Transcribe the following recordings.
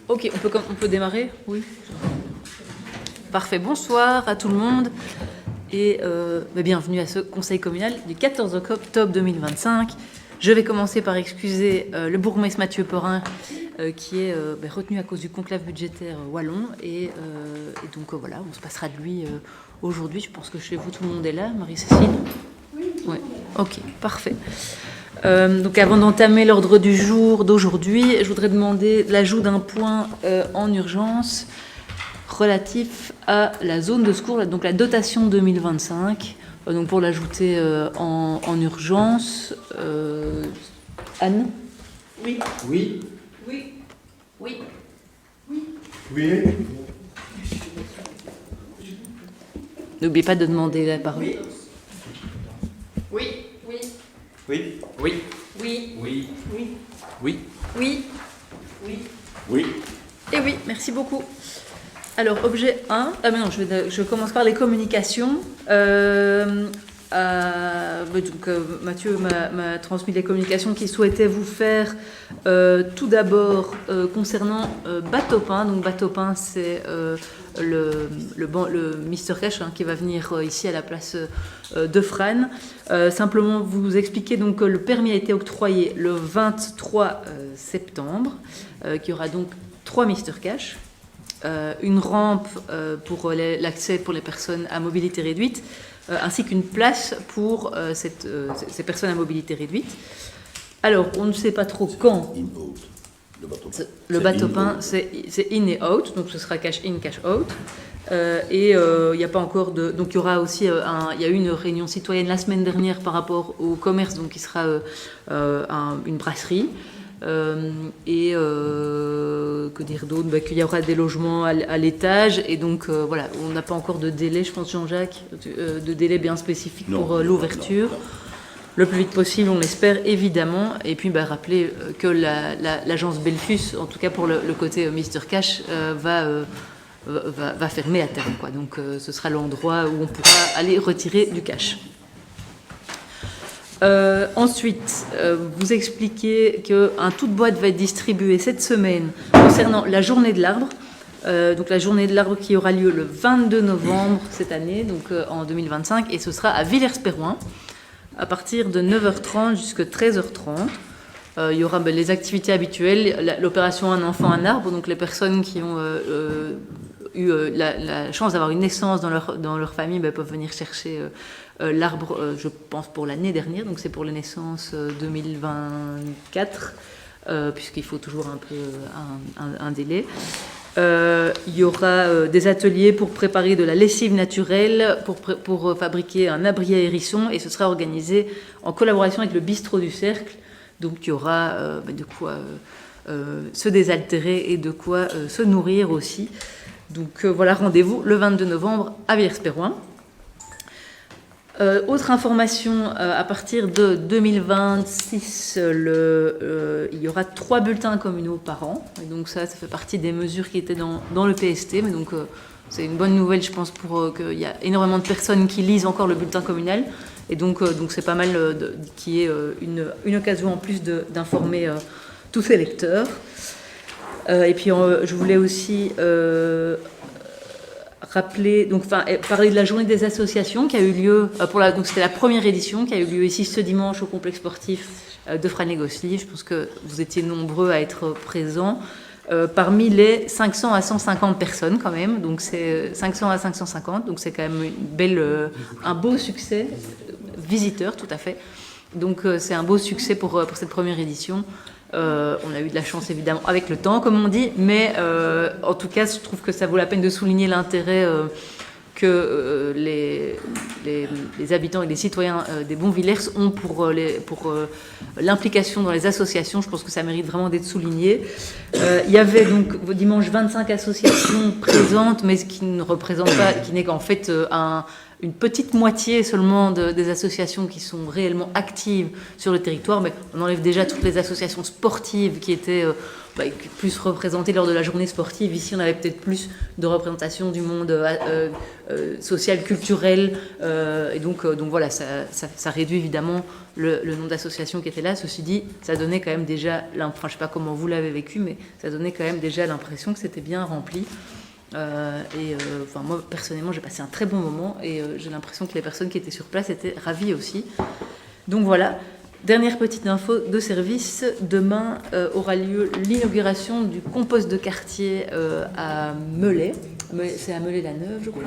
Ok, on peut démarrer? Oui. Parfait, bonsoir à tout le monde et bienvenue à ce conseil communal du 14 octobre 2025. Je vais commencer par excuser le bourgmestre Mathieu Perrin qui est retenu à cause du conclave budgétaire wallon et donc voilà, on se passera de lui aujourd'hui. Je pense que chez vous tout le monde est là, Marie-Cécile? Oui. Ouais. Ok, parfait. Donc avant d'entamer l'ordre du jour d'aujourd'hui, je voudrais demander l'ajout d'un point en urgence relatif à la zone de secours, donc la dotation 2025. Donc pour l'ajouter en urgence, Anne? Oui. Oui. Oui. Oui. Oui. Oui. N'oubliez pas de demander la parole. Oui. Oui. Oui. Oui. Oui. Oui. Oui. Oui. Oui. Oui. Oui. Oui. Et oui, merci beaucoup. Alors, objet 1. Ah, mais non, je commence par les communications. Mathieu m'a transmis les communications qu'il souhaitait vous faire. Tout d'abord, concernant Batopin. Donc, Batopin, c'est le Mister Cash qui va venir ici à la place de Fran. Simplement, vous expliquer donc que le permis a été octroyé le 23 septembre, qu'il y aura donc 3 Mister Cash. Une rampe pour l'accès pour les personnes à mobilité réduite, ainsi qu'une place pour ces personnes à mobilité réduite. Alors, on ne sait pas trop quand. Le Batopin, c'est in et out, donc ce sera cash in, cash out. Et il n'y a pas encore de. Donc il y aura aussi il y a eu une réunion citoyenne la semaine dernière par rapport au commerce, donc qui sera une brasserie. Que dire d'autre, qu'il y aura des logements à l'étage et donc voilà, on n'a pas encore de délai, je pense, Jean-Jacques, de délai bien spécifique pour l'ouverture. Le plus vite possible, on l'espère évidemment. Et puis rappeler que l'agence Belfus, en tout cas pour le côté Mister Cash, va fermer à terme, quoi. Donc ce sera l'endroit où on pourra aller retirer du cash. Ensuite, vous expliquez qu'un tout de boîte va être distribué cette semaine concernant la journée de l'arbre. Donc la journée de l'arbre qui aura lieu le 22 novembre cette année, donc en 2025, et ce sera à Villers-Pérouin à partir de 9h30 jusqu'à 13h30. Il y aura les activités habituelles, l'opération Un enfant, un arbre, donc les personnes qui ont eu la chance d'avoir une naissance dans leur famille peuvent venir chercher l'arbre, je pense, pour l'année dernière, donc c'est pour les naissances 2024, puisqu'il faut toujours un peu un délai. Il y aura des ateliers pour préparer de la lessive naturelle, pour fabriquer un abri à hérisson, et ce sera organisé en collaboration avec le bistrot du Cercle. Donc il y aura de quoi se désaltérer et de quoi se nourrir aussi. Donc voilà, rendez-vous le 22 novembre à Villers-Pérouin. Autre information, à partir de 2026, il y aura 3 bulletins communaux par an. Et donc ça fait partie des mesures qui étaient dans le PST. Mais donc c'est une bonne nouvelle, je pense, pour qu'il y a énormément de personnes qui lisent encore le bulletin communal. Et donc c'est pas mal qu'il y ait une occasion en plus d'informer tous ces lecteurs. Et puis je voulais aussi rappeler, parler de la journée des associations qui a eu lieu donc c'était la première édition qui a eu lieu ici ce dimanche au complexe sportif de Frane-les-Gosselies. Je pense que vous étiez nombreux à être présents. Parmi les 500 à 150 personnes quand même, donc c'est 500 à 550, donc c'est quand même un beau succès. Visiteurs, tout à fait. Donc c'est un beau succès pour cette première édition. On a eu de la chance évidemment avec le temps, comme on dit, mais en tout cas, je trouve que ça vaut la peine de souligner l'intérêt que les habitants et les citoyens des Bons-Villers ont pour l'implication dans les associations. Je pense que ça mérite vraiment d'être souligné. Il y avait donc dimanche 25 associations présentes, mais qui ne représentent pas, qui n'est qu'en fait une petite moitié seulement des associations qui sont réellement actives sur le territoire, mais on enlève déjà toutes les associations sportives qui étaient plus représentées lors de la journée sportive. Ici, on avait peut-être plus de représentation du monde social, culturel, et donc voilà, ça réduit évidemment le nombre d'associations qui étaient là. Ceci dit, ça donnait quand même déjà, je ne sais pas comment vous l'avez vécu, mais ça donnait quand même déjà l'impression que c'était bien rempli. Moi, personnellement, j'ai passé un très bon moment et j'ai l'impression que les personnes qui étaient sur place étaient ravies aussi. Donc voilà. Dernière petite info de service, demain aura lieu l'inauguration du compost de quartier à Melay. C'est à Melay-la-Neuve, je crois.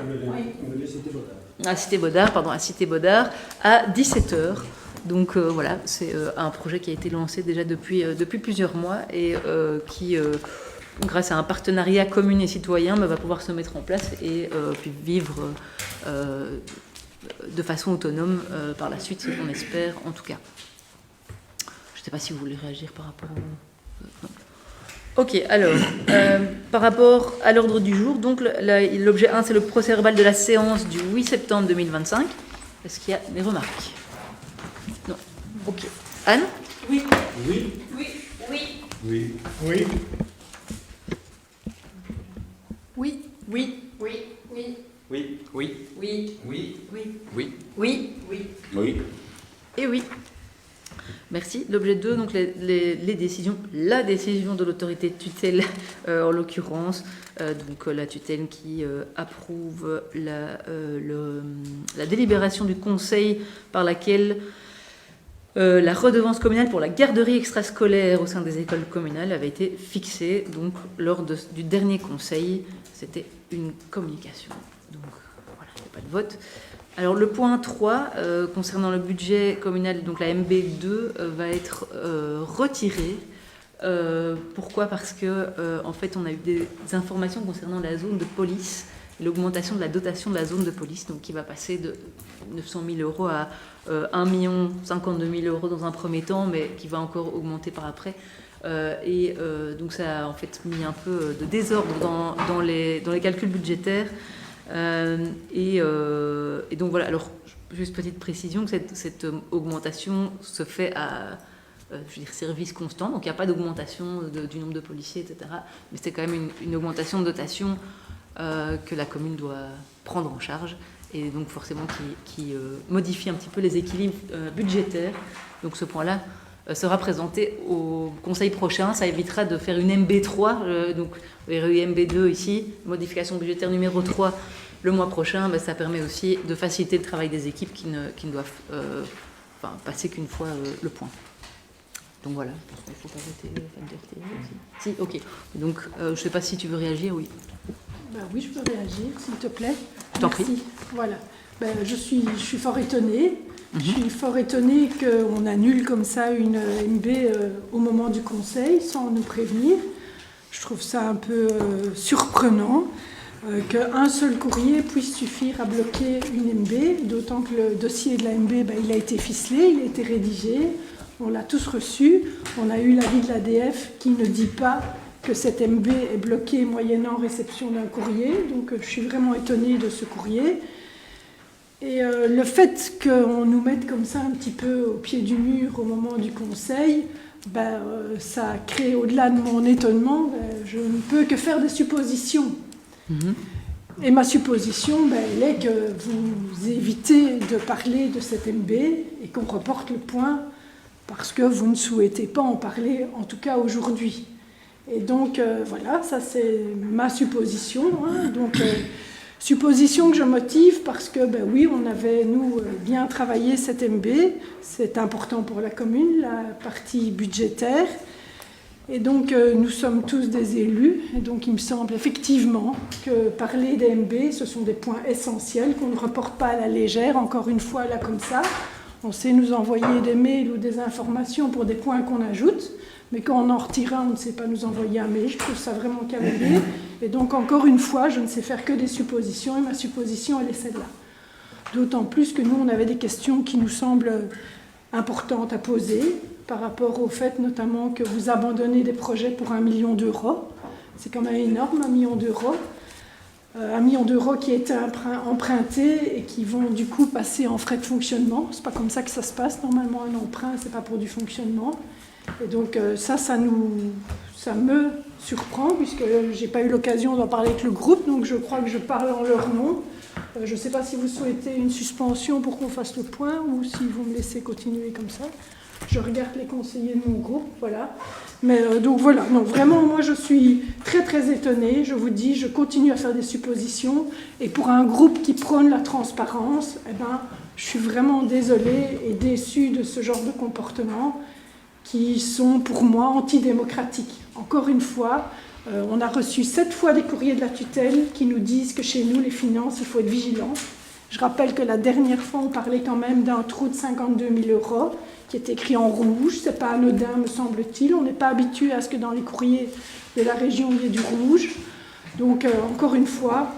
À Cité-Baudard, pardon, à Cité-Baudard, à 17h. Donc voilà, c'est un projet qui a été lancé déjà depuis plusieurs mois et qui, grâce à un partenariat commune et citoyen, va pouvoir se mettre en place et puis vivre de façon autonome par la suite, on espère en tout cas. Je ne sais pas si vous voulez réagir par rapport au... Non. Ok, alors, par rapport à l'ordre du jour, donc l'objet 1, c'est le procès-verbal de la séance du 8 septembre 2025. Est-ce qu'il y a des remarques? Non. Ok. Anne? Oui. Oui. Oui. Oui. Oui. Oui. Oui. Oui. Oui. Oui. Oui. Oui. Oui. Oui. Oui. Oui. Oui. Oui. Oui. Et oui. Merci. L'objet 2, donc les décisions, la décision de l'autorité de tutelle, en l'occurrence, donc la tutelle qui approuve la délibération du conseil par laquelle la redevance communale pour la garderie extrascolaire au sein des écoles communales avait été fixée. Donc lors du dernier conseil, c'était une communication. Donc voilà, il n'y a pas de vote. Alors le point 3, concernant le budget communal, donc la MB2 va être retirée. Pourquoi? Parce que en fait, on a eu des informations concernant la zone de police, l'augmentation de la dotation de la zone de police, donc qui va passer de 900 000 euros à 1 52 000 euros dans un premier temps, mais qui va encore augmenter par après. Donc ça a en fait mis un peu de désordre dans les calculs budgétaires. Et donc voilà, alors juste petite précision, que cette augmentation se fait à service constant, donc il n'y a pas d'augmentation du nombre de policiers, etc. Mais c'est quand même une augmentation de dotation que la commune doit prendre en charge, et donc forcément qui modifie un petit peu les équilibres budgétaires. Donc ce point-là sera présenté au conseil prochain. Ça évitera de faire une MB3, donc MB2 ici, modification budgétaire numéro 3 le mois prochain. Ça permet aussi de faciliter le travail des équipes qui ne doivent passer qu'une fois le point. Donc voilà, je pense qu'il ne faut pas voter le fait de retirer aussi. Si, ok. Donc je ne sais pas si tu veux réagir, oui. Oui, je peux réagir, s'il te plaît. Je t'en prie. Voilà. Je suis fort étonnée. Je suis fort étonnée qu'on annule comme ça une MB au moment du conseil sans nous prévenir. Je trouve ça un peu surprenant qu'un seul courrier puisse suffire à bloquer une MB, d'autant que le dossier de la MB, il a été ficelé, il a été rédigé, on l'a tous reçu. On a eu l'avis de l'ADF qui ne dit pas que cette MB est bloquée moyennant réception d'un courrier. Donc je suis vraiment étonnée de ce courrier. Et le fait qu'on nous mette comme ça un petit peu au pied du mur au moment du conseil, ça crée, au-delà de mon étonnement, je ne peux que faire des suppositions. Et ma supposition, elle est que vous évitez de parler de cette MB et qu'on reporte le point parce que vous ne souhaitez pas en parler, en tout cas aujourd'hui. Et donc, voilà, ça c'est ma supposition. Donc, supposition que je motive parce que, oui, on avait, nous, bien travaillé cette MB. C'est important pour la commune, la partie budgétaire. Et donc, nous sommes tous des élus. Et donc, il me semble effectivement que parler des MB, ce sont des points essentiels qu'on ne reporte pas à la légère, encore une fois, là, comme ça. On sait nous envoyer des mails ou des informations pour des points qu'on ajoute. Mais quand on en retire un, on ne sait pas nous envoyer un mail. Je trouve ça vraiment cavalier. Et donc, encore une fois, je ne sais faire que des suppositions. Et ma supposition, elle est celle-là. D'autant plus que nous, on avait des questions qui nous semblent importantes à poser par rapport au fait, notamment, que vous abandonnez des projets pour 1 million d'euros. C'est quand même énorme, 1 million d'euros. 1 million d'euros qui a été emprunté et qui vont du coup passer en frais de fonctionnement. C'est pas comme ça que ça se passe. Normalement, un emprunt, c'est pas pour du fonctionnement. Et donc ça me surprend puisque j'ai pas eu l'occasion d'en parler avec le groupe, donc je crois que je parle en leur nom. Je ne sais pas si vous souhaitez une suspension pour qu'on fasse le point ou si vous me laissez continuer comme ça. Je regarde les conseillers de mon groupe, voilà. Mais donc voilà, non, vraiment, moi je suis très très étonnée. Je vous dis, je continue à faire des suppositions. Et pour un groupe qui prône la transparence, eh ben, je suis vraiment désolée et déçue de ce genre de comportement qui sont pour moi antidémocratiques. Encore une fois, on a reçu 7 fois des courriers de la tutelle qui nous disent que chez nous, les finances, il faut être vigilant. Je rappelle que la dernière fois, on parlait quand même d'un trou de 52 000 € qui est écrit en rouge. Ce n'est pas anodin, me semble-t-il. On n'est pas habitué à ce que dans les courriers de la région, il y ait du rouge. Donc, encore une fois,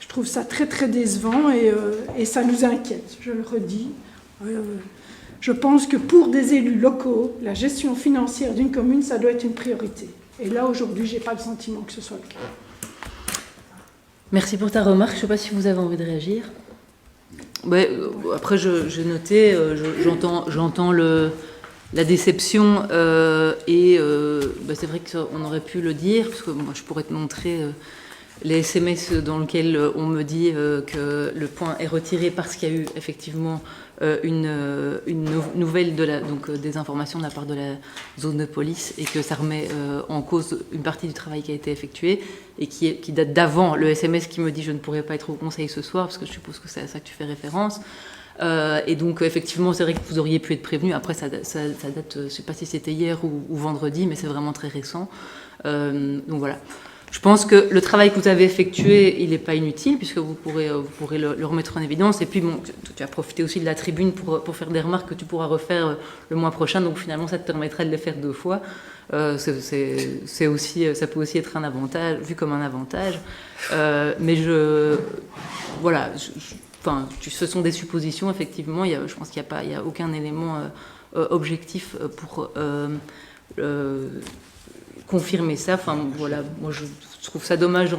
je trouve ça très, très décevant et ça nous inquiète, je le redis. Je pense que pour des élus locaux, la gestion financière d'une commune, ça doit être une priorité. Et là, aujourd'hui, je n'ai pas le sentiment que ce soit le cas. Merci pour ta remarque. Je ne sais pas si vous avez envie de réagir. Ouais, après, j'ai noté, j'entends la déception et c'est vrai qu'on aurait pu le dire, parce que moi, je pourrais te montrer les SMS dans lesquels on me dit que le point est retiré parce qu'il y a eu effectivement une nouvelle des informations de la part de la zone de police et que ça remet en cause une partie du travail qui a été effectué et qui date d'avant le SMS qui me dit je ne pourrais pas être au conseil ce soir, parce que je suppose que c'est à ça que tu fais référence. Et donc effectivement c'est vrai que vous auriez pu être prévenu. Après ça date, je ne sais pas si c'était hier ou vendredi, mais c'est vraiment très récent. Donc voilà. Je pense que le travail que vous avez effectué, il n'est pas inutile, puisque vous pourrez le remettre en évidence. Et puis, bon, tu as profité aussi de la tribune pour faire des remarques que tu pourras refaire le mois prochain. Donc, finalement, ça te permettra de les faire 2 fois. C'est aussi, ça peut aussi être un avantage, vu comme un avantage. Mais voilà, ce sont des suppositions, effectivement. Je pense qu'il n'y a aucun élément objectif pour confirmer ça. Enfin, voilà, moi je trouve ça dommage de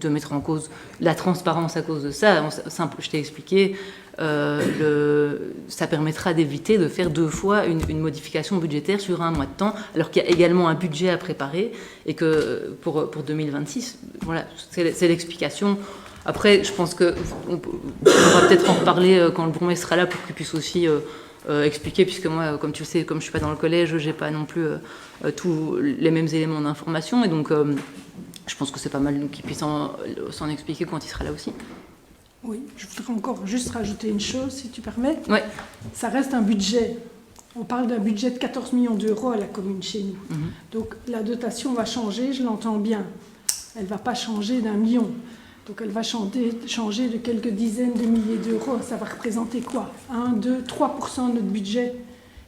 mettre en cause la transparence à cause de ça. Je t'ai expliqué, ça permettra d'éviter de faire 2 fois une modification budgétaire sur un mois de temps, alors qu'il y a également un budget à préparer et que pour 2026, voilà, c'est l'explication. Après, je pense qu'on pourra peut-être en reparler quand le bourgmestre sera là pour qu'il puisse aussi expliquer, puisque moi, comme tu le sais, comme je ne suis pas dans le collège, je n'ai pas non plus tous les mêmes éléments d'information. Et donc, je pense que c'est pas mal qu'il puisse s'en expliquer quand il sera là aussi. Oui, je voudrais encore juste rajouter une chose, si tu permets. Oui. Ça reste un budget. On parle d'un budget de 14 millions d'euros à la commune chez nous. Donc, la dotation va changer, je l'entends bien. Elle ne va pas changer d'1 million. Donc elle va changer de quelques dizaines de milliers d'euros. Ça va représenter quoi ? 1, 2, 3% de notre budget.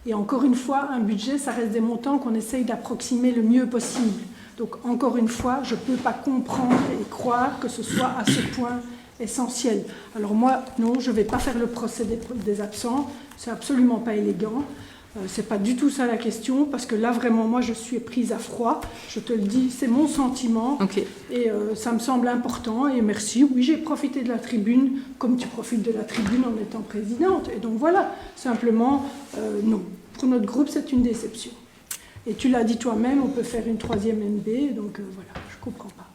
Et encore une fois, un budget, ça reste des montants qu'on essaye d'approximer le mieux possible. Donc encore une fois, je ne peux pas comprendre et croire que ce soit à ce point essentiel. Alors moi, non, je ne vais pas faire le procès des absents. C'est absolument pas élégant. C'est pas du tout ça la question, parce que là vraiment moi je suis prise à froid, je te le dis, c'est mon sentiment. Okay. Et ça me semble important et merci. Oui, j'ai profité de la tribune comme tu profites de la tribune en étant présidente, et donc voilà, simplement non, pour notre groupe c'est une déception. Et tu l'as dit toi-même, on peut faire une 3e NB, donc voilà, je comprends pas.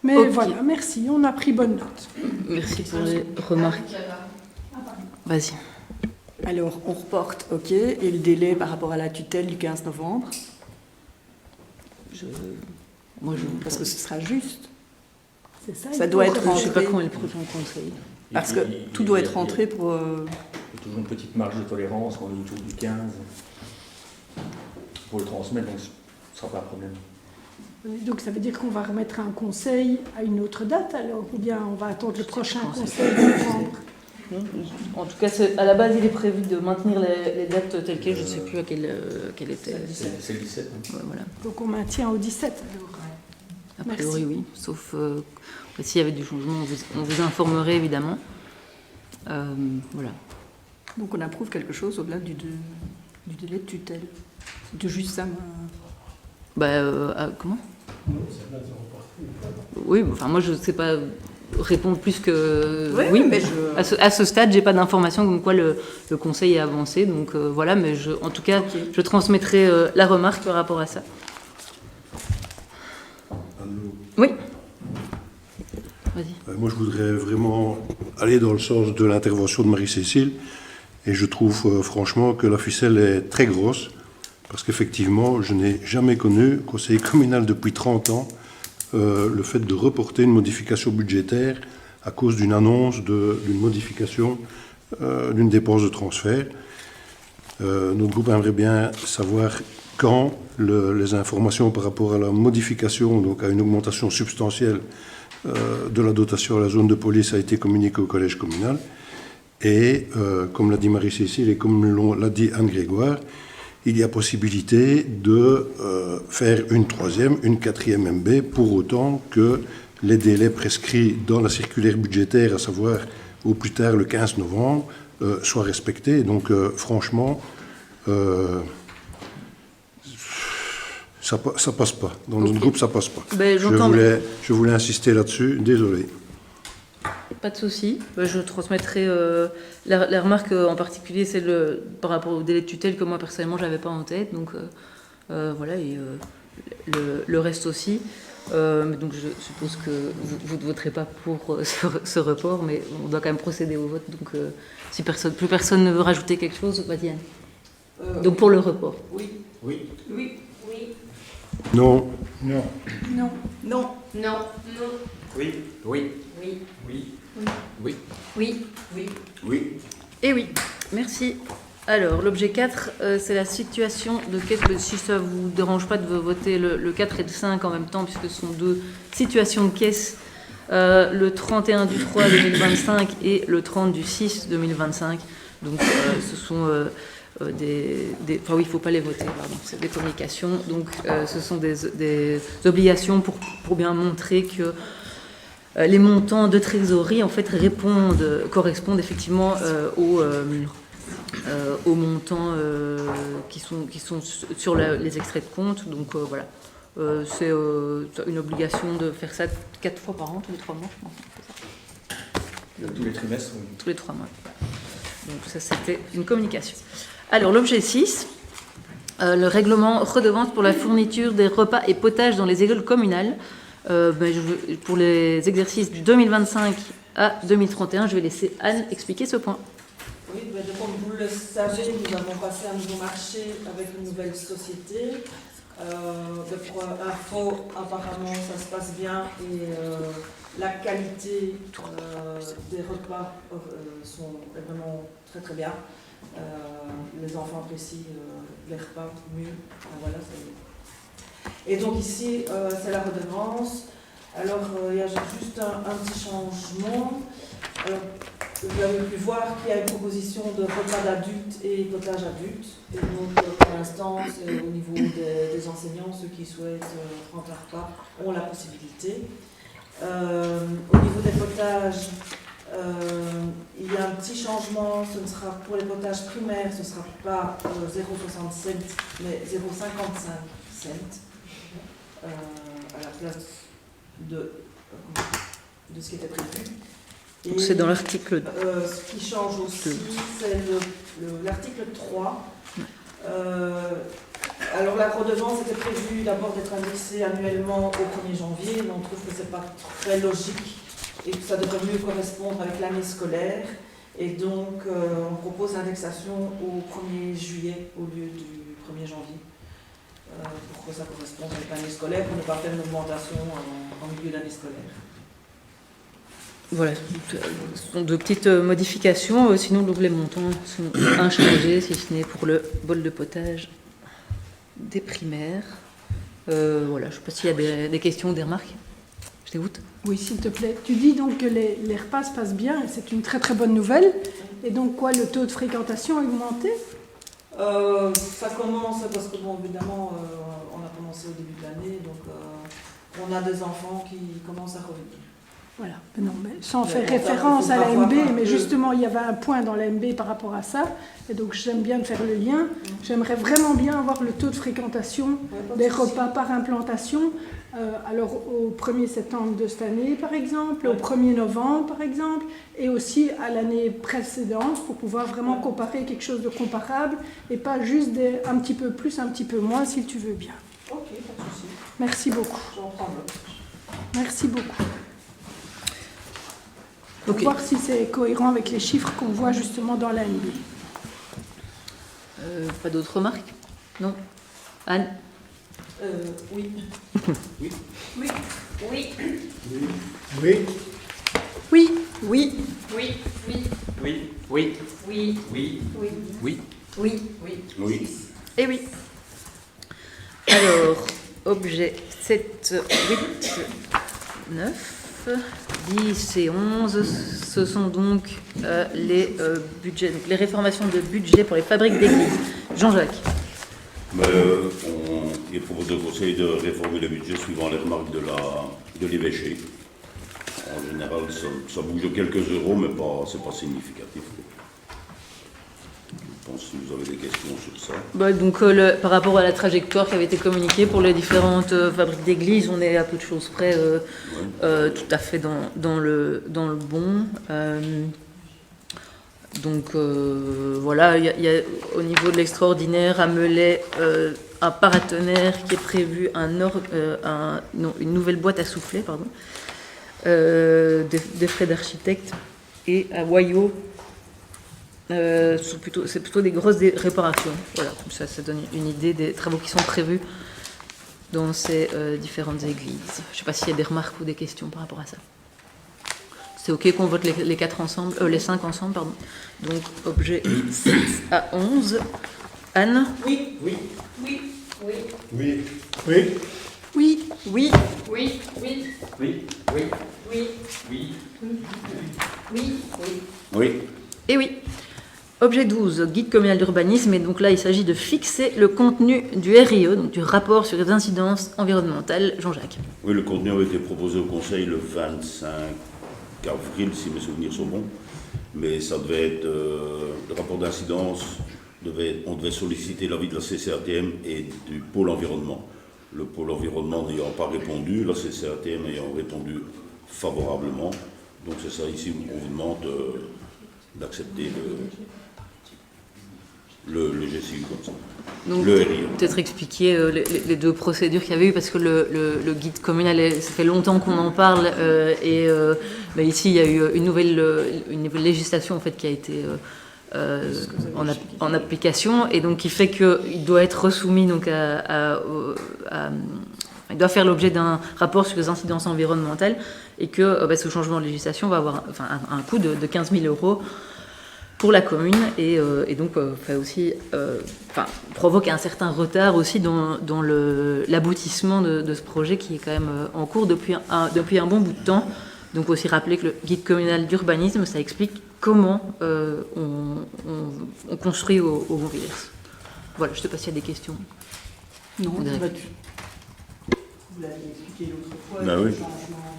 Mais okay. Voilà, merci, on a pris bonne note. Merci pour les remarques. Vas-y. Alors, on reporte, ok, et le délai par rapport à la tutelle du 15 novembre Parce que ce sera juste. C'est ça, ça doit être rentré. Je ne sais pas quand est le prochain conseil. Parce que tout doit être rentré pour... Il y a toujours une petite marge de tolérance, on est autour du 15. Pour le transmettre, donc ce ne sera pas un problème. Donc ça veut dire qu'on va remettre un conseil à une autre date, alors, ou bien on va attendre le prochain conseil de novembre? En tout cas, à la base, il est prévu de maintenir les dates telles quelles. Je ne sais plus à quelle était. C'est le 17. Hein. Ouais, voilà. Donc on maintient au 17 alors. A priori, oui. Sauf s'il y avait du changement, on vous informerait évidemment. Voilà. Donc on approuve quelque chose au-delà du délai de tutelle. De juste ça. Comment ? Oui, enfin moi je ne sais pas répondre plus que Ouais, oui. mais À ce stade, j'ai pas d'informations comme quoi le conseil est avancé, donc voilà. Mais en tout cas, Ok. je transmettrai la remarque par rapport à ça. Oui. Vas-y. Moi, je voudrais vraiment aller dans le sens de l'intervention de Marie-Cécile. Et je trouve franchement que la ficelle est très grosse. Parce qu'effectivement, je n'ai jamais connu, conseiller communal depuis 30 ans, le fait de reporter une modification budgétaire à cause d'une annonce d'une modification d'une dépense de transfert. Notre groupe aimerait bien savoir quand les informations par rapport à la modification, donc à une augmentation substantielle de la dotation à la zone de police a été communiquée au collège communal. Et comme l'a dit Marie-Cécile et comme l'a dit Anne-Grégoire, il y a possibilité de faire une 3e, une 4e MB, pour autant que les délais prescrits dans la circulaire budgétaire, à savoir au plus tard le 15 novembre, soient respectés. Donc franchement, ça passe pas. Dans notre groupe, ça passe pas. Ben, j'entends. Je voulais insister là-dessus, désolé. Pas de souci. Je transmettrai la remarque en particulier, celle par rapport au délai de tutelle que moi personnellement j'avais pas en tête. Donc voilà, et le reste aussi. Donc je suppose que vous ne voterez pas pour ce report, mais on doit quand même procéder au vote. Donc si plus personne ne veut rajouter quelque chose, vas-y Anne. Donc pour le report. Oui. Oui. Oui. Oui. Non. Non. Non. Non. Non. Non. Oui. Oui. Oui. Oui. Oui. Oui. Oui. Et oui, merci. Alors, l'objet 4, c'est la situation de caisse. Si ça ne vous dérange pas de voter le 4 et le 5 en même temps, puisque ce sont deux situations de caisse, le 31 du 3 2025 et le 30 du 6 2025. Donc, ce sont enfin oui, il ne faut pas les voter, pardon, c'est des communications. Donc, ce sont des obligations pour bien montrer que les montants de trésorerie en fait correspondent effectivement aux montants qui sont sur les extraits de compte. Donc voilà, c'est une obligation de faire ça 4 fois par an, tous les 3 mois. Tous les trimestres, oui. Tous les 3 mois. Donc ça, c'était une communication. Alors l'objet 6, le règlement redevance pour la fourniture des repas et potages dans les écoles communales. Pour les exercices du 2025 à 2031, je vais laisser Anne expliquer ce point. Oui, comme vous le savez, nous avons passé un nouveau marché avec une nouvelle société. Pour info, apparemment, ça se passe bien et la qualité des repas est vraiment très très bien. Les enfants apprécient les repas mieux. Voilà, et donc ici, c'est la redevance. Alors, il y a juste un petit changement. Alors, vous avez pu voir qu'il y a une proposition de repas d'adultes et potage adultes. Et donc, pour l'instant, c'est au niveau des enseignants, ceux qui souhaitent prendre un repas ont la possibilité. Au niveau des potages, il y a un petit changement. Ce ne sera pour les potages primaires, ce ne sera pas 0,67 mais 0,55 cents. À la place de ce qui était prévu. Et c'est dans l'article 2. Ce qui change aussi, c'est l'article 3. Alors la redevance était prévue d'abord d'être indexée annuellement au 1er janvier, mais on trouve que ce n'est pas très logique et que ça devrait mieux correspondre avec l'année scolaire. Et donc on propose l'indexation au 1er juillet au lieu du 1er janvier. Pour que ça corresponde avec l'année scolaire, pour ne pas faire une augmentation en milieu d'année scolaire. Voilà, ce sont deux petites modifications. Sinon, donc, les montants sont inchangés, si ce n'est pour le bol de potage des primaires. Voilà, je ne sais pas s'il y a des questions ou des remarques. Je t'écoute. Oui, s'il te plaît. Tu dis donc que les repas se passent bien et c'est une très très bonne nouvelle. Et donc quoi, le taux de fréquentation a augmenté ? Ça commence parce que, bon, évidemment, on a commencé au début de l'année, donc on a des enfants qui commencent à revenir. Voilà, non, mais sans faire Mais référence faut à la pas voir MB, un mais peu. justement, il y avait un point dans la MB par rapport à ça, et donc j'aime bien faire le lien. J'aimerais vraiment bien avoir le taux de fréquentation des repas par implantation, alors au 1er septembre de cette année, par exemple, au 1er novembre, par exemple, et aussi à l'année précédente, pour pouvoir vraiment comparer quelque chose de comparable, et pas juste un petit peu plus, un petit peu moins, si tu veux bien. Ok, pas de souci. Merci beaucoup. J'en prends note. Merci beaucoup. Pour Ok. voir si c'est cohérent avec les chiffres qu'on voit justement dans la MB. Pas d'autres remarques? Non. Anne? Oui. Oui. Oui. Oui. Oui. Oui. Oui. Oui. Oui. Oui. Oui. Oui. Oui. Oui. Oui. Oui. Eh oui. Alors, objet 7, 8, 9, 10 et 11, ce sont donc les budgets, donc les réformations de budget pour les fabriques d'église. Jean-Jacques. Mais il est proposé au Conseil de réformer le budget suivant les remarques de l'évêché. En général, ça bouge de quelques euros, mais c'est pas significatif. Je pense que vous avez des questions sur ça. Bah, donc, par rapport à la trajectoire qui avait été communiquée pour les différentes fabriques d'église, on est à peu de choses près tout à fait dans le bon. Donc voilà, il y a au niveau de l'extraordinaire à Melay un paratonnerre qui est prévu, une nouvelle boîte à souffler, pardon, des frais d'architecte, et à Wayo, c'est plutôt des grosses réparations. Voilà, comme ça donne une idée des travaux qui sont prévus dans ces différentes églises. Je ne sais pas s'il y a des remarques ou des questions par rapport à ça. C'est OK qu'on vote les 4 ensemble, les 5 ensemble, pardon. Donc, objet 7 à 11. Anne? Oui. Oui. Oui. Oui. Oui. Oui. Oui. Oui. Oui. Oui. Oui. Oui. Oui. Oui. Et oui. Objet 12, guide communal d'urbanisme. Et donc là, il s'agit de fixer le contenu du RIE, donc du rapport sur les incidences environnementales. Jean-Jacques. Oui, le contenu avait été proposé au Conseil le 25 avril, si mes souvenirs sont bons. Mais ça devait être le rapport d'incidence. On devait solliciter l'avis de la CCATM et du pôle environnement. Le pôle environnement n'ayant pas répondu, la CCATM ayant répondu favorablement. Donc c'est ça, ici, on vous demande d'accepter le GCU comme ça. Donc, Le RIE. peut-être expliquer les deux procédures qu'il y avait eu, parce que le guide communal, ça fait longtemps qu'on en parle, mais ici, il y a eu une nouvelle législation en fait, qui a été en application, et donc qui fait qu'il doit être resoumis donc, il doit faire l'objet d'un rapport sur les incidences environnementales, et que ce changement de législation va avoir un coût de 15 000 € pour la commune, et donc fait aussi, provoque un certain retard aussi dans l'aboutissement de ce projet qui est quand même en cours depuis un bon bout de temps. Donc aussi rappeler que le guide communal d'urbanisme, ça explique comment on construit au Gonvillers. Voilà, je ne sais pas s'il y a des questions. Non, On dirait. vous l'avez expliqué l'autre fois, Ben le oui. changement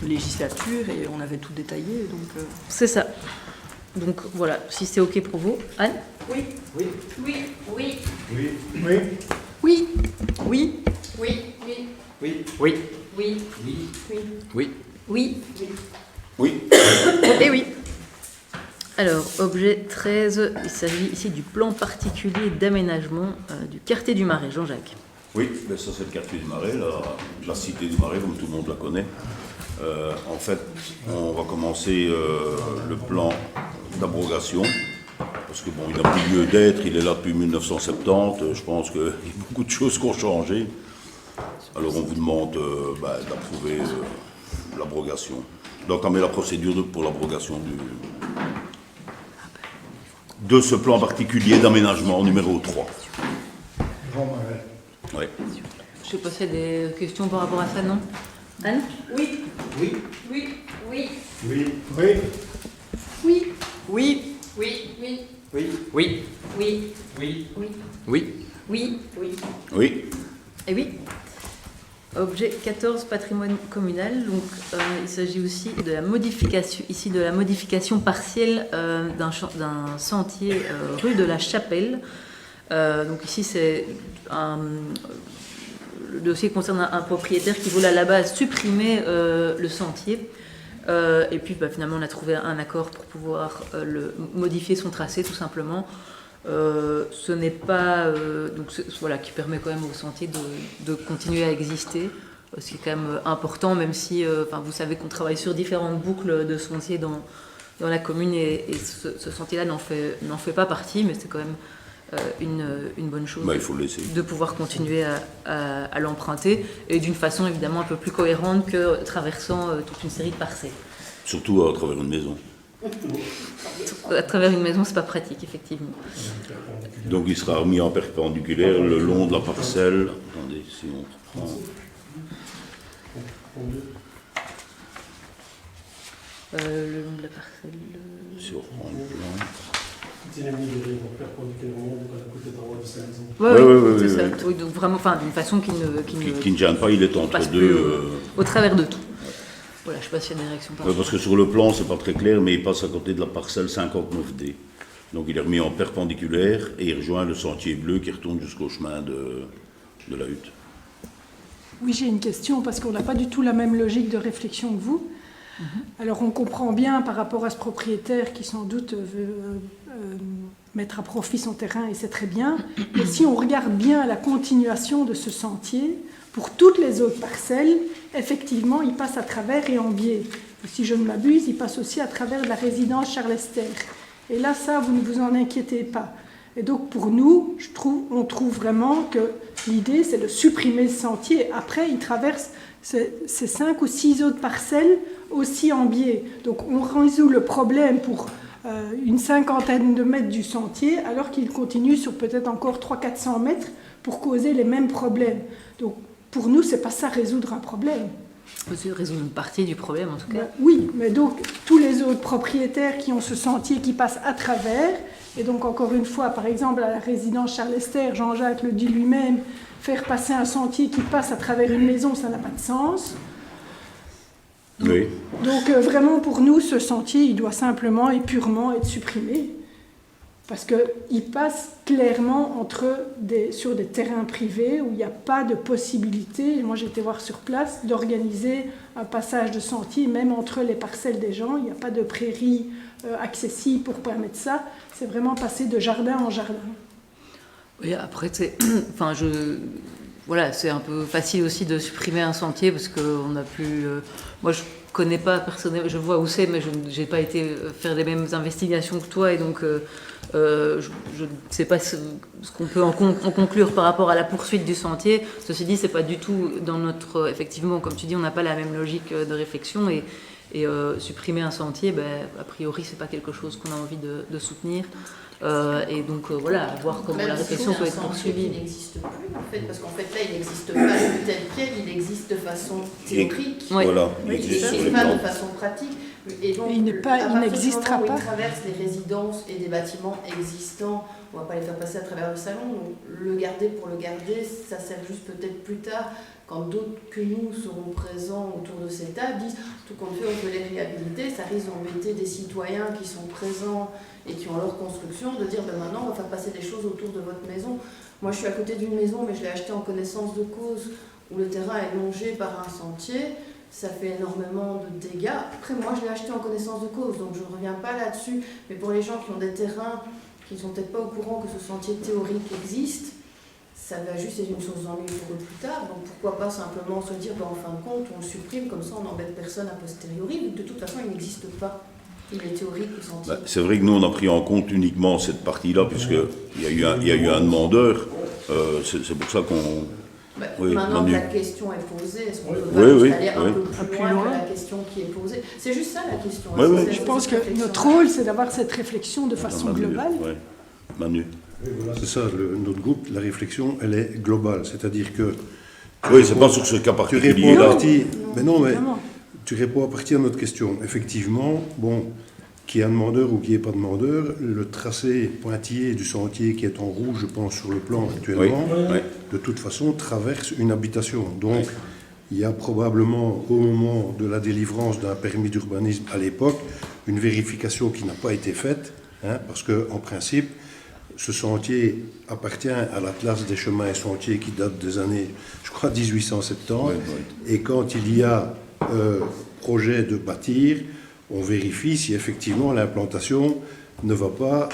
de législature, et on avait tout détaillé. Donc, C'est ça. Donc voilà, si c'est OK pour vous. Anne? Oui. Oui. Oui. Oui. Oui. Oui. Oui. Oui. Oui. Oui. Oui. Oui. Oui. Oui. Et oui. Alors, objet 13, il s'agit ici du plan particulier d'aménagement du quartier du Marais. Jean-Jacques. Oui, mais ça c'est le quartier du Marais, la cité du Marais, comme tout le monde la connaît. En fait, on va commencer le plan d'abrogation, parce que bon, il n'a plus lieu d'être, il est là depuis 1970, je pense qu'il y a beaucoup de choses qui ont changé. Alors on vous demande d'approuver l'abrogation, d'entamer la procédure pour l'abrogation de ce plan particulier d'aménagement numéro 3. Oui. Je ne sais pas s'il y a des questions par rapport à ça, non? Anne? Oui. Oui. Oui. Oui. Oui. Oui. oui. Oui. Oui. Oui. Oui. Oui. Oui. Oui. Oui. Oui. Oui. Oui. Et oui. Objet 14, patrimoine communal. Donc, il s'agit aussi de la modification partielle d'un sentier rue de la Chapelle. Donc ici, le dossier concerne un propriétaire qui voulait à la base supprimer le sentier. Et puis finalement, on a trouvé un accord pour pouvoir modifier son tracé, tout simplement. Ce n'est pas qui permet quand même au sentier de continuer à exister, ce qui est quand même important, même si vous savez qu'on travaille sur différentes boucles de sentiers dans la commune, et ce sentier-là n'en fait pas partie, mais c'est quand même une bonne chose il faut le laisser. de pouvoir continuer à l'emprunter, et d'une façon évidemment un peu plus cohérente que traversant toute une série de parcelles. Surtout à travers une maison. À travers une maison, c'est pas pratique, effectivement. Donc il sera remis en perpendiculaire le long de la parcelle. Attendez, si on reprend. Le long de la parcelle. Si on reprend le plan. Oui, c'est ça. Oui, donc vraiment, d'une façon qui Qui ne gêne pas, il est entre passe deux. plus au travers de tout. Voilà, je ne sais pas s'il y a une réaction par Parce que sur le plan, c'est pas très clair, mais il passe à côté de la parcelle 59D. Donc il est remis en perpendiculaire et il rejoint le sentier bleu qui retourne jusqu'au chemin de la hutte. Oui, j'ai une question, parce qu'on n'a pas du tout la même logique de réflexion que vous. Alors on comprend bien par rapport à ce propriétaire qui sans doute veut mettre à profit son terrain, et c'est très bien. Mais si on regarde bien la continuation de ce sentier, pour toutes les autres parcelles, effectivement, il passe à travers et en biais. Et si je ne m'abuse, il passe aussi à travers de la résidence Charles Esther. Et là, ça, vous ne vous en inquiétez pas. Et donc pour nous, on trouve vraiment que l'idée, c'est de supprimer ce sentier. Après, il traverse ces 5 ou 6 autres parcelles aussi en biais. Donc on résout le problème pour une cinquantaine de mètres du sentier, alors qu'il continue sur peut-être encore 300-400 mètres pour causer les mêmes problèmes. Donc pour nous, c'est pas ça résoudre un problème. C'est résoudre une partie du problème, en tout cas. Oui, mais donc tous les autres propriétaires qui ont ce sentier qui passe à travers, et donc encore une fois, par exemple à la résidence Charles Esther, Jean-Jacques le dit lui-même, faire passer un sentier qui passe à travers une maison, ça n'a pas de sens. Oui. Donc vraiment pour nous, ce sentier, il doit simplement et purement être supprimé, parce qu'il passe clairement sur des terrains privés où il n'y a pas de possibilité, moi j'ai été voir sur place, d'organiser un passage de sentier, même entre les parcelles des gens. Il n'y a pas de prairie accessible pour permettre ça. C'est vraiment passer de jardin en jardin. Oui, après, c'est un peu facile aussi de supprimer un sentier, parce qu'on n'a plus... moi, je connais pas personnellement, je vois où c'est, mais je n'ai pas été faire les mêmes investigations que toi, et donc je ne sais pas ce qu'on peut en conclure par rapport à la poursuite du sentier. Ceci dit, c'est pas du tout dans notre... Effectivement, comme tu dis, on n'a pas la même logique de réflexion, et supprimer un sentier, a priori, c'est pas quelque chose qu'on a envie de soutenir. Et donc voilà, voir comment la réflexion peut être poursuivie. Il n'existe plus en fait, parce qu'en fait là il n'existe pas tel quel, il existe de façon théorique. Oui. Voilà, il Il existe sur les n'existe pas plans. de façon pratique. Et donc, il n'existera pas. Il traverse les résidences et des bâtiments existants, on ne va pas les faire passer à travers le salon. Donc le garder pour le garder, ça sert juste peut-être plus tard, quand d'autres que nous seront présents autour de cette table, disent tout compte fait, on peut les réhabiliter, ça risque d'embêter des citoyens qui sont présents et qui ont leur construction, de dire maintenant on va faire passer des choses autour de votre maison. Moi je suis à côté d'une maison, mais je l'ai achetée en connaissance de cause, où le terrain est longé par un sentier, ça fait énormément de dégâts. Après moi je l'ai acheté en connaissance de cause, donc je ne reviens pas là-dessus, mais pour les gens qui ont des terrains qui ne sont peut-être pas au courant que ce sentier théorique existe, ça va juste être une source d'ennui pour eux plus tard, donc pourquoi pas simplement se dire en fin de compte on le supprime, comme ça on n'embête personne a posteriori, de toute façon il n'existe pas. Il est théorique le sentier. C'est vrai que nous on a pris en compte uniquement cette partie-là, puisqu'il y a eu un demandeur, c'est pour ça qu'on... Oui, maintenant que la question est posée, est-ce qu'on peut aller un peu plus loin que la question qui est posée? C'est juste ça la question. Je pense que notre rôle, c'est d'avoir cette réflexion de façon globale. Manu. C'est ça, notre groupe, la réflexion, elle est globale. C'est-à-dire que... Oui, c'est pas sur ce cas particulier là. Tu réponds à partir de notre question. Effectivement, qu'il y ait un demandeur ou qu'il n'y ait pas de demandeur, le tracé pointillé du sentier qui est en rouge, je pense, sur le plan actuellement, de toute façon, traverse une habitation. Donc, il y a probablement, au moment de la délivrance d'un permis d'urbanisme à l'époque, une vérification qui n'a pas été faite, hein, parce qu'en principe, ce sentier appartient à l'Atlas des chemins et sentiers qui date des années, je crois, 1870. Et quand il y a projet de bâtir, on vérifie si effectivement l'implantation ne va pas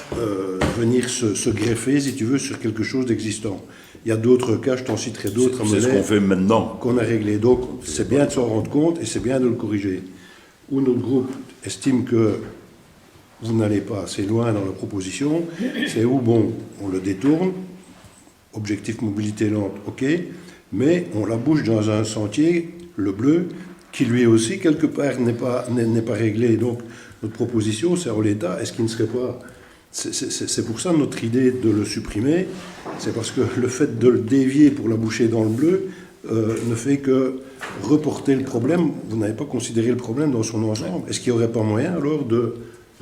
venir se greffer, si tu veux, sur quelque chose d'existant. Il y a d'autres cas, je t'en citerai d'autres à C'est ce qu'on fait maintenant. qu'on a réglé. Donc c'est bien de s'en rendre compte et c'est bien de le corriger. Où notre groupe estime que vous n'allez pas assez loin dans la proposition, c'est où, bon, on le détourne, objectif mobilité lente, ok, mais on la bouge dans un sentier, le bleu, qui lui aussi, quelque part, n'est pas réglé. Donc, notre proposition, c'est en l'état, est-ce qu'il ne serait pas... C'est pour ça notre idée de le supprimer, c'est parce que le fait de le dévier pour la boucher dans le bleu ne fait que reporter le problème. Vous n'avez pas considéré le problème dans son ensemble. Est-ce qu'il n'y aurait pas moyen, alors, de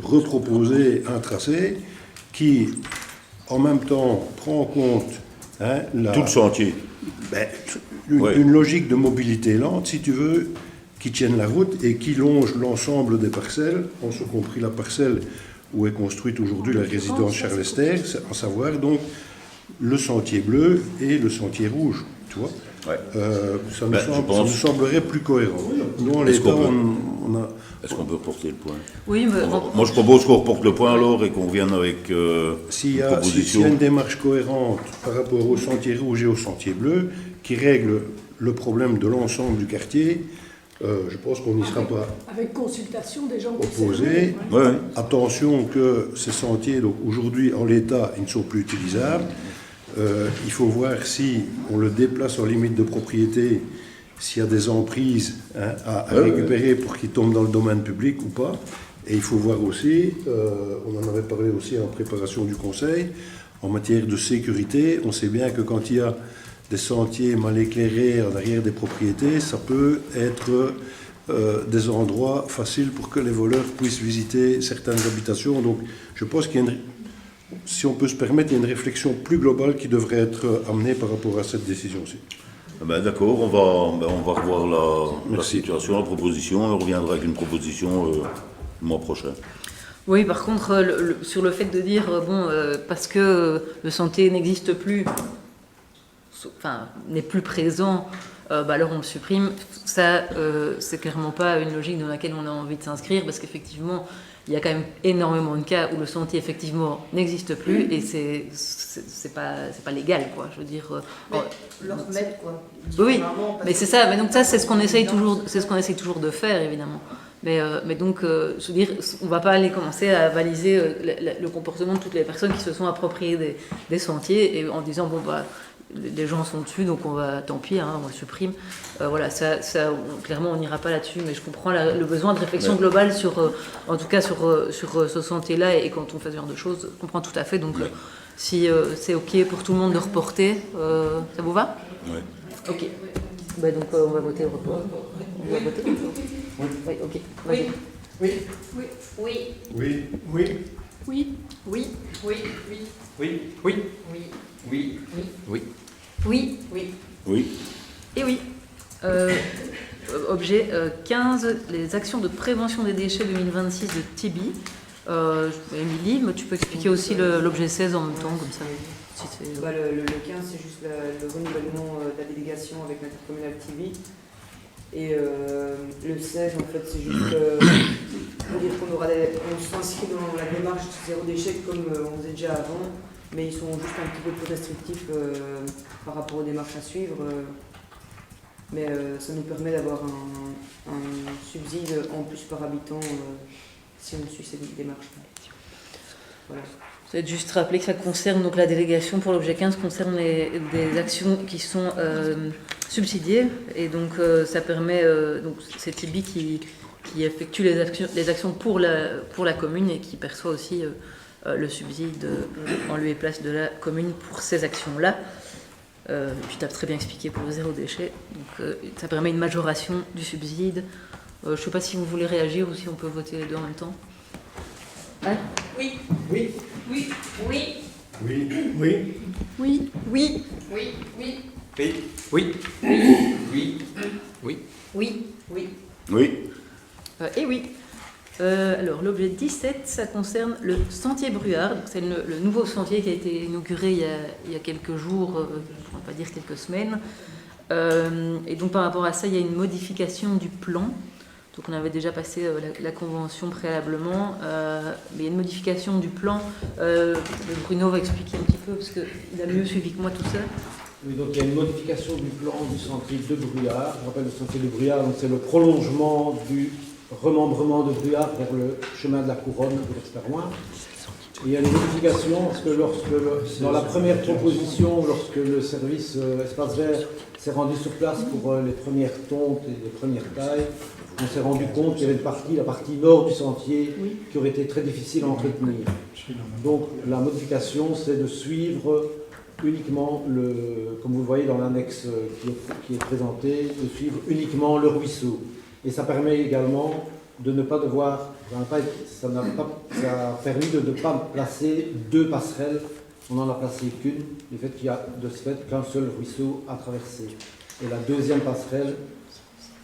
reproposer un tracé qui, en même temps, prend en compte Tout le sentier. Une logique de mobilité lente, si tu veux, qui tienne la route et qui longe l'ensemble des parcelles, en ce compris la parcelle où est construite aujourd'hui la résidence Charles Esther, à savoir donc le sentier bleu et le sentier rouge, tu vois. Ouais. Ça nous semblerait plus cohérent. Nous, en l'état, on a... Est-ce qu'on peut reporter le point? Oui, mais Moi, je propose qu'on reporte le point alors et qu'on revienne avec S'il y une a proposition. une démarche cohérente par rapport au sentier rouge et au sentier bleu, qui règle le problème de l'ensemble du quartier, je pense qu'on n'y sera pas Avec consultation des gens opposés. concernés. Ouais. Ouais. Attention que ces sentiers, donc aujourd'hui en l'état, ils ne sont plus utilisables. Il faut voir si on le déplace en limite de propriété, s'il y a des emprises à récupérer pour qu'ils tombent dans le domaine public ou pas. Et il faut voir aussi, on en avait parlé aussi en préparation du Conseil, en matière de sécurité, on sait bien que quand il y a des sentiers mal éclairés en arrière des propriétés, ça peut être des endroits faciles pour que les voleurs puissent visiter certaines habitations. Donc je pense qu'il y a si on peut se permettre, il y a une réflexion plus globale qui devrait être amenée par rapport à cette décision-ci. D'accord, on va revoir la situation, la proposition, et on reviendra avec une proposition le mois prochain. oui, par contre, sur le fait de dire, parce que le sentier n'existe plus, enfin, n'est plus présent, alors on le supprime, ça, c'est clairement pas une logique dans laquelle on a envie de s'inscrire, parce qu'effectivement, il y a quand même énormément de cas où le sentier, effectivement, n'existe plus, et c'est pas légal, quoi, je veux dire... Le remettre, quoi. Oui, Différemment, parce mais c'est que- ça, mais donc ça, c'est ce qu'on essaye toujours de faire, évidemment. Mais donc, je veux dire, on ne va pas aller commencer à baliser le comportement de toutes les personnes qui se sont appropriées des sentiers et en disant, bon, bah, les gens sont dessus, donc tant pis, on le supprime. Voilà, clairement, on n'ira pas là-dessus, mais je comprends le besoin de réflexion globale en tout cas sur ce sentier-là, et quand on fait ce genre de choses, je comprends tout à fait. Donc, si c'est OK pour tout le monde de reporter, ça vous va? Oui. OK. Bah, donc, on va voter le report. On va voter. Oui, OK. Vas-y. Oui. Oui. Oui. Oui. Oui. Oui, oui, oui, Oui, oui, oui. oui, oui. Oui. Oui. Oui. Et oui. Objet 15, les actions de prévention des déchets 2026 de Tibi. Émilie, tu peux expliquer aussi l'objet 16 en même temps, comme ça. Si c'est- Le 15, c'est juste le renouvellement de la délégation avec l'intercommunal Tibi. Et le 16, en fait, c'est juste pour dire on s'inscrit dans la démarche zéro déchet comme on faisait déjà avant, mais ils sont juste un petit peu plus restrictifs par rapport aux démarches à suivre. Mais ça nous permet d'avoir un subside en plus par habitant si on suit cette démarche. Voilà. Je vais juste rappeler que ça concerne, donc la délégation pour l'objet 15 concerne des actions qui sont subsidiées, et donc ça permet, donc c'est Tibi qui effectue les actions pour la commune et qui perçoit aussi le subside en lieu et place de la commune pour ces actions-là. Puis tu as très bien expliqué pour le zéro déchet, donc ça permet une majoration du subside. Je ne sais pas si vous voulez réagir ou si on peut voter les deux en même temps. Ouais. Oui. Oui. Oui. Oui. Oui. Oui. Oui. Oui. Oui. Oui. Oui. Oui. Oui. Oui. Oui. Oui. Et oui. Alors, l'objet 17, ça concerne le sentier Bruard. Donc, c'est le nouveau sentier qui a été inauguré il y a quelques jours, on va pas dire quelques semaines. Et donc, par rapport à ça, il y a une modification du plan. Donc, on avait déjà passé la convention préalablement. Mais il y a une modification du plan. Bruno va expliquer un petit peu, parce qu'il a mieux suivi que moi tout ça. Oui, donc il y a une modification du plan du sentier de Bruyard. Je rappelle, le sentier de Bruyard, donc c'est le prolongement du remembrement de Bruyard vers le chemin de la Couronne pour Experloin. Et il y a une modification parce que dans la première proposition, lorsque le service Espace Vert s'est rendu sur place pour les premières tontes et les premières tailles, on s'est rendu compte qu'il y avait la partie nord du sentier qui aurait été très difficile à entretenir. Donc la modification, c'est de suivre uniquement, comme vous le voyez dans l'annexe qui est présentée, de suivre uniquement le ruisseau. Et ça permet également de ne pas devoir, ça a permis de ne pas placer deux passerelles, on n'en a placé qu'une, du fait qu'il y a de ce fait qu'un seul ruisseau à traverser. Et la deuxième passerelle,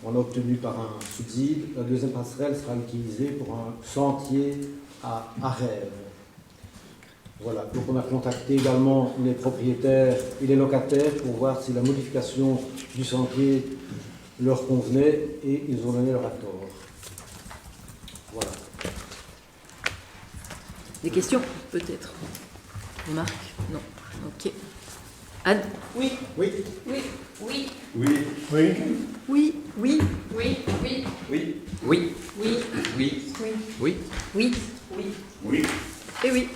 on l'a obtenue par un subside, la deuxième passerelle sera utilisée pour un sentier à Rêve. Voilà, donc on a contacté également les propriétaires et les locataires pour voir si la modification du sentier leur convenait et ils ont donné leur accord. Voilà. Des questions, peut-être? Remarques? Non. Ok. Anne? Oui. Oui. Oui. Oui. Oui. Oui. Oui. Oui. Oui. Oui. Oui. Oui. Oui. Oui. Oui. Oui. Et oui.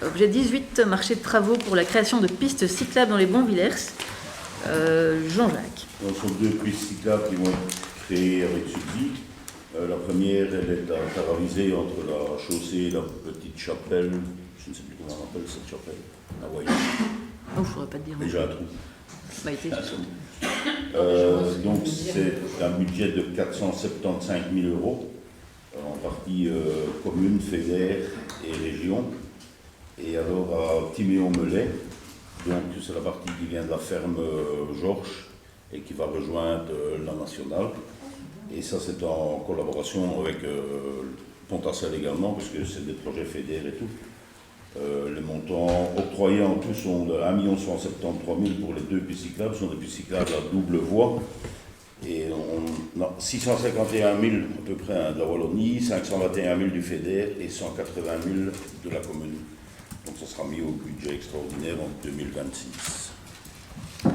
Objet 18, marché de travaux pour la création de pistes cyclables dans les Bons-Villers. Jean-Jacques. Ce sont deux pistes cyclables qui vont être créées avec subside. La première, elle est à Taravisé entre la chaussée et la petite chapelle. Je ne sais plus comment on appelle cette chapelle. La voyage. Oh, je ne saurais pas te dire. Déjà un trou. Bah, été. Donc c'est un budget de 475 000 € en partie commune, fédère et région. Et alors à Timéon-Melay, donc c'est la partie qui vient de la ferme Georges et qui va rejoindre la nationale. Et ça c'est en collaboration avec Pontacelle également, puisque c'est des projets fédères et tout. Les montants octroyés en tout sont de 1 173 000 pour les deux pistes cyclables, ce sont des pistes cyclables à double voie. Et on a 651 000 à peu près de la Wallonie, 521 000 du FEDER et 180 000 de la commune. Donc ça sera mis au budget extraordinaire en 2026. Je ne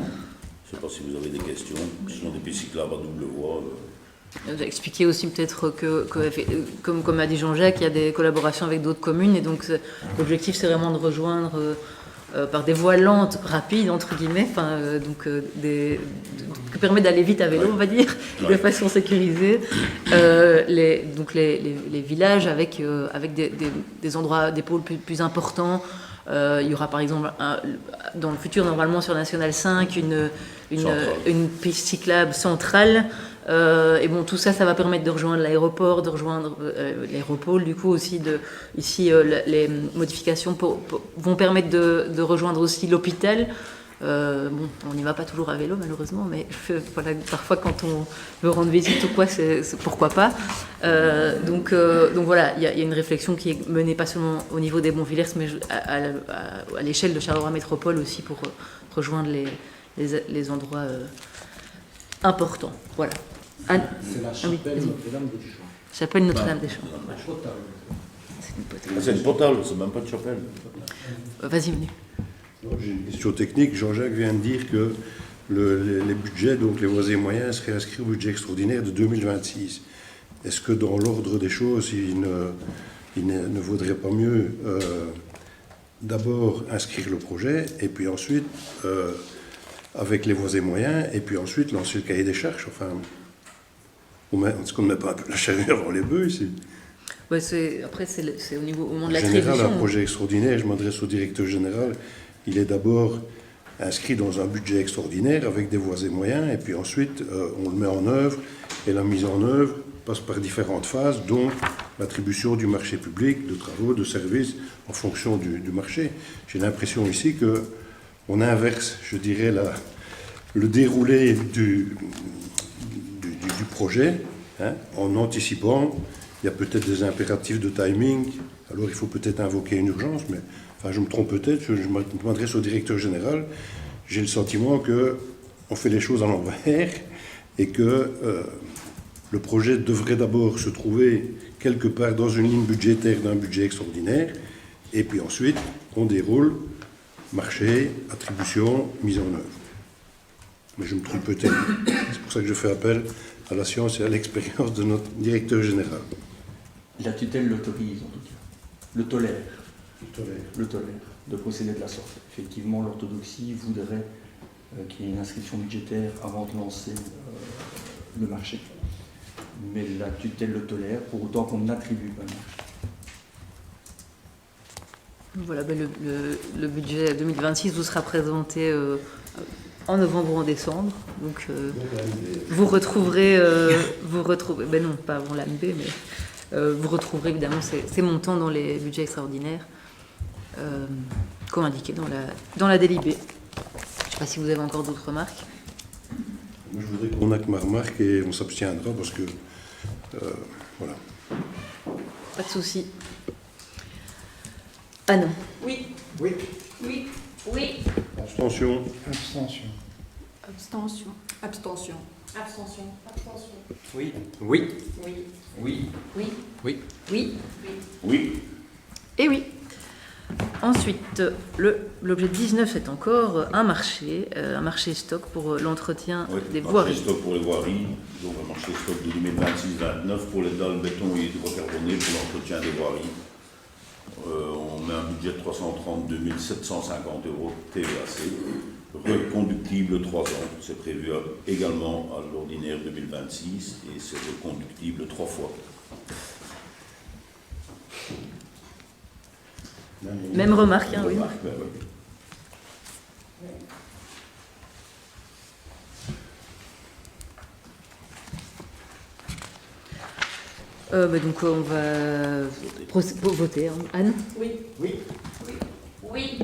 sais pas si vous avez des questions. Ce sont des pistes cyclables à double voie. Vous avez expliqué aussi peut-être que comme a dit Jean-Jacques, il y a des collaborations avec d'autres communes et donc l'objectif c'est vraiment de rejoindre par des voies lentes, rapides entre guillemets, qui permet d'aller vite à vélo, on va dire, de façon sécurisée, les villages avec des endroits, des pôles plus importants. Il y aura par exemple dans le futur normalement sur National 5 une piste cyclable centrale. Et bon, tout ça va permettre de rejoindre l'aéroport, de rejoindre l'aéropole. Du coup, aussi, ici, les modifications vont permettre de rejoindre aussi l'hôpital. Bon, on n'y va pas toujours à vélo, malheureusement, mais voilà, parfois, quand on veut rendre visite ou quoi, c'est pourquoi pas. Donc voilà, il y a une réflexion qui est menée pas seulement au niveau des Bons-Villers, mais à l'échelle de Charleroi Métropole aussi pour rejoindre les endroits importants. Voilà. C'est la chapelle Notre-Dame-des-Champs. Chapelle Notre-Dame-des-Champs. C'est une potable, c'est même pas de chapelle. Vas-y, venez. J'ai une question technique. Jean-Jacques vient de dire que les budgets, donc les voies et moyens, seraient inscrits au budget extraordinaire de 2026. Est-ce que dans l'ordre des choses, il ne vaudrait pas mieux d'abord inscrire le projet et puis ensuite, avec les voies et moyens, et puis ensuite lancer le cahier des charges? Enfin, est-ce qu'on ne met pas un peu la charrue avant les bœufs ici? Ouais, après, c'est au moment de En l'attribution. général, un projet extraordinaire, je m'adresse au directeur général, il est d'abord inscrit dans un budget extraordinaire avec des voies et moyens, et puis ensuite, on le met en œuvre, et la mise en œuvre passe par différentes phases, dont l'attribution du marché public, de travaux, de services, en fonction du marché. J'ai l'impression ici qu'on inverse, je dirais, le déroulé du projet, hein, en anticipant. Il y a peut-être des impératifs de timing, alors il faut peut-être invoquer une urgence, mais enfin, je me trompe peut-être, je m'adresse au directeur général, j'ai le sentiment qu'on fait les choses à l'envers et que le projet devrait d'abord se trouver quelque part dans une ligne budgétaire d'un budget extraordinaire, et puis ensuite on déroule marché, attribution, mise en œuvre. Mais je me trompe peut-être. C'est pour ça que je fais appel à la science et à l'expérience de notre directeur général. La tutelle l'autorise en tout cas, le tolère, de procéder de la sorte. Effectivement, l'orthodoxie voudrait qu'il y ait une inscription budgétaire avant de lancer le marché. Mais la tutelle le tolère pour autant qu'on n'attribue pas le marché. Voilà, ben le budget 2026 vous sera présenté en novembre ou en décembre. Donc vous retrouverez, ben non, pas avant l'ANB, mais vous retrouverez évidemment ces montants dans les budgets extraordinaires comme indiqué dans la délibé. Je ne sais pas si vous avez encore d'autres remarques. Moi, je voudrais qu'on acte ma remarque et on s'abstiendra parce que voilà. Pas de souci. Ah non. Oui. Oui. Oui. Oui. Abstention. Abstention. Abstention. Abstention. Abstention. Abstention. Oui. Oui. Oui. Oui. Oui. Oui. Oui. Oui. Et oui. Ensuite, l'objet 19 est encore un marché stock pour l'entretien des voiries. Marché stock pour les voiries, donc un marché stock de 2026-29 pour les dalles béton et hydrocarbonnées pour l'entretien des voiries. On met un budget de 332 750 € TVAC, reconductible 3 ans, c'est prévu également à l'ordinaire 2026 et c'est reconductible 3 fois. Même remarque, hein, oui. Remarque, ben oui. Donc on va voter. Hein. Anne? Oui. Oui. Oui.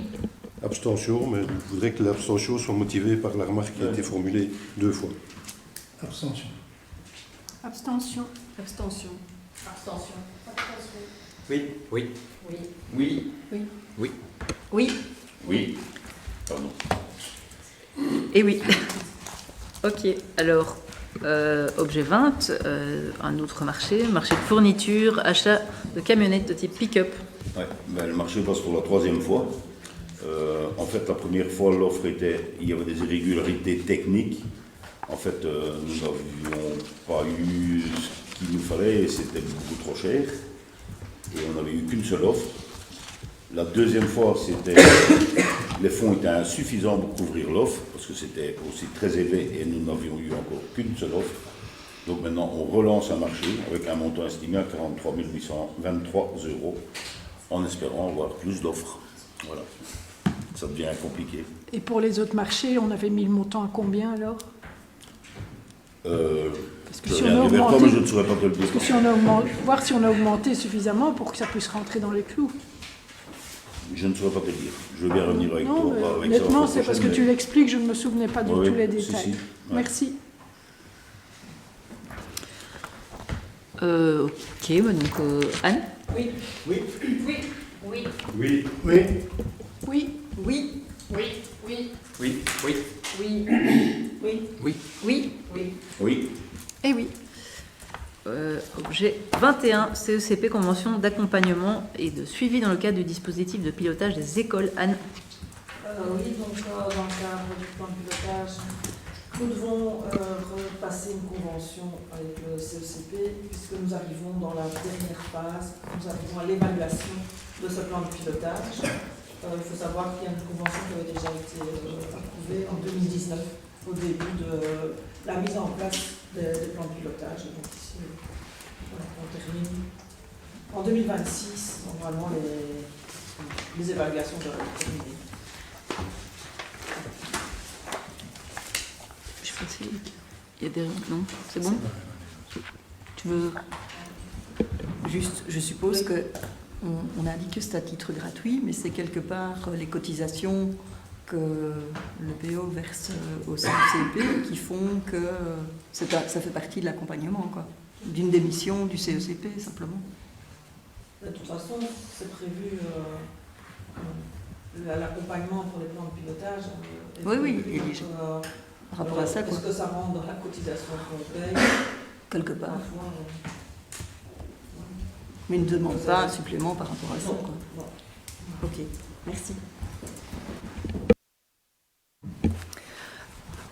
Abstention, mais je voudrais que l'abstention soit motivée par la remarque qui a été formulée 2 fois. Abstention. Abstention. Abstention. Abstention. Abstention. Oui. Oui. Oui. Oui. Oui. Oui. Oui. Oui. Pardon. Et oui. Ok, alors, objet 20, un autre marché de fourniture, achat de camionnettes de type pick-up. Ouais, ben, le marché passe pour la 3e fois. En fait, la première fois, l'offre il y avait des irrégularités techniques. En fait, nous n'avions pas eu ce qu'il nous fallait et c'était beaucoup trop cher. Et on n'avait eu qu'une seule offre. La 2e fois, les fonds étaient insuffisants pour couvrir l'offre parce que c'était aussi très élevé et nous n'avions eu encore qu'une seule offre. Donc maintenant, on relance un marché avec un montant estimé à 43 823 € en espérant avoir plus d'offres. Voilà. Ça devient compliqué. Et pour les autres marchés, on avait mis le montant à combien alors? Parce que Je si viens on a de vers toi, augmenté, mais je ne saurais pas te le dire. parce que si on a augmenté, voir si on a augmenté suffisamment pour que ça puisse rentrer dans les clous. Je ne saurais pas te le dire. Je veux bien revenir avec Non, toi. mais avec ça honnêtement, la c'est fois parce que prochaine, tu l'expliques, je ne me souvenais pas de Oui, tous les si, détails. si, ouais. Merci. Ok, bah donc Anne? Oui. Oui. Oui. Oui. Oui. Oui. Oui. Oui. Oui. Oui. Oui. Oui. Oui. Oui. Oui. Oui. Oui. Oui. Et oui. Objet 21, CECP, convention d'accompagnement et de suivi dans le cadre du dispositif de pilotage des écoles. Anne? Oui, donc dans le cadre du plan de pilotage, nous devons repasser une convention avec le CECP puisque nous arrivons dans la dernière phase, nous arrivons à l'évaluation de ce plan de pilotage. Il faut savoir qu'il y a une convention qui avait déjà été approuvée en 2019 au début de la mise en place des plans de pilotage. Donc ici, voilà, on termine en 2026, normalement les évaluations doivent être terminées. Je sais pas si il y a des... Non, c'est bon? Tu veux... Juste, je suppose que on indique que c'est à titre gratuit, mais c'est quelque part les cotisations que le BO verse au CECP qui font que ça fait partie de l'accompagnement, quoi. D'une des missions du CECP, simplement. De toute façon, c'est prévu l'accompagnement pour les plans de pilotage. Oui, par rapport à ça, quoi. Est-ce que ça rentre dans la cotisation qu'on paye Quelque part. Parfois, Mais ne demande pas un supplément par rapport à ça, quoi. non. Ok, merci.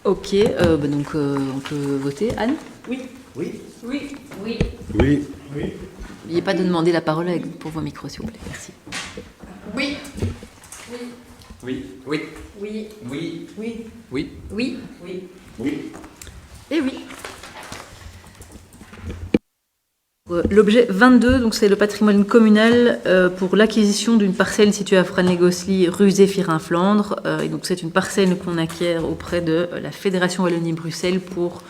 Ok, donc on peut voter. Anne? Oui. Oui. Oui. Oui. Oui. N'oubliez pas de demander la parole pour vos micros, s'il vous plaît. Merci. Oui. Oui. Oui. Oui. Oui. Oui. Oui. Oui. Oui. Oui. Et oui. L'objet 22, donc c'est le patrimoine communal pour l'acquisition d'une parcelle située à Franégosli, rue Zéphirin-Flandre. Et donc c'est une parcelle qu'on acquiert auprès de la Fédération Wallonie-Bruxelles pour